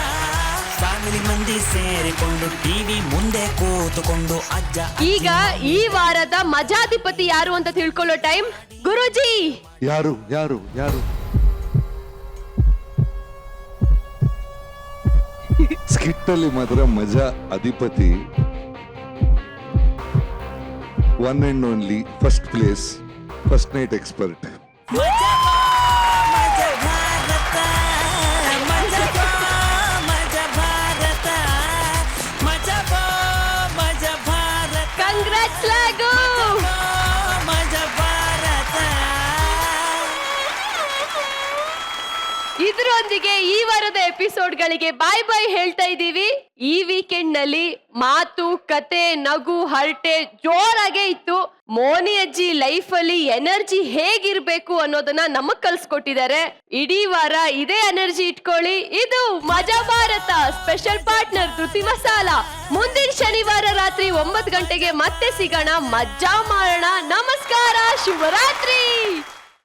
ಫ್ಯಾಮಿಲಿ ಮಂದಿ ಸೇರಿಕೊಂಡು ಟಿವಿ ಮುಂದೆ ಕೂತುಕೊಂಡು ಅಜ್ಜ ಈಗ ಈ ವಾರದ ಮಜಾಧಿಪತಿ ಯಾರು ಅಂತ ತಿಳ್ಕೊಳ್ಳೋ ಟೈಮ್. ಗುರುಜಿ ಯಾರು ಯಾರು ಯಾರು ಸ್ಕಿಟ್ ಅಲ್ಲಿ ಮಾತ್ರ ಮಜಾ ಅಧಿಪತಿ, one and only first place, first night expert. ಮಜಾ ಭಾರತ ಮಜಾ ಭಾರತ ಮಜಾ ಭಾರತ ಕಂಗ್ರಾಟ್ಸ್ ಲಾಗು. ಮಜಾ ಭಾರತ. ಇದರೊಂದಿಗೆ ಈ ವಾರದ ಎಪಿಸೋಡ್ಗಳಿಗೆ ಬಾಯ್ ಬಾಯ್ ಹೇಳ್ತಾ ಇದ್ದೀವಿ. ಈ ವೀಕೆಂಡ್ ನಲ್ಲಿ ಮಾತು ಕತೆ ನಗು ಹರಟೆ ಜೋರಾಗೆ ಇತ್ತು. ಮೋನಿ ಅಜ್ಜಿ ಲೈಫ್ ಅಲ್ಲಿ ಎನರ್ಜಿ ಹೇಗಿರ್ಬೇಕು ಅನ್ನೋದನ್ನ ನಮಗ್ ಕಲ್ಸ್ಕೊಟ್ಟಿದ್ದಾರೆ. ಇಡೀ ವಾರ ಇದೇ ಎನರ್ಜಿ ಇಟ್ಕೊಳ್ಳಿ. ಇದು ಮಜಾ ಭಾರತ ಸ್ಪೆಷಲ್ ಪಾರ್ಟ್ನರ್ ಧೃತಿ ಮಸಾಲ. ಮುಂದಿನ ಶನಿವಾರ ರಾತ್ರಿ 9 ಗಂಟೆಗೆ ಮತ್ತೆ ಸಿಗೋಣ, ಮಜ್ಜಾ ಮಾಡೋಣ. ನಮಸ್ಕಾರ, ಶುಭರಾತ್ರಿ.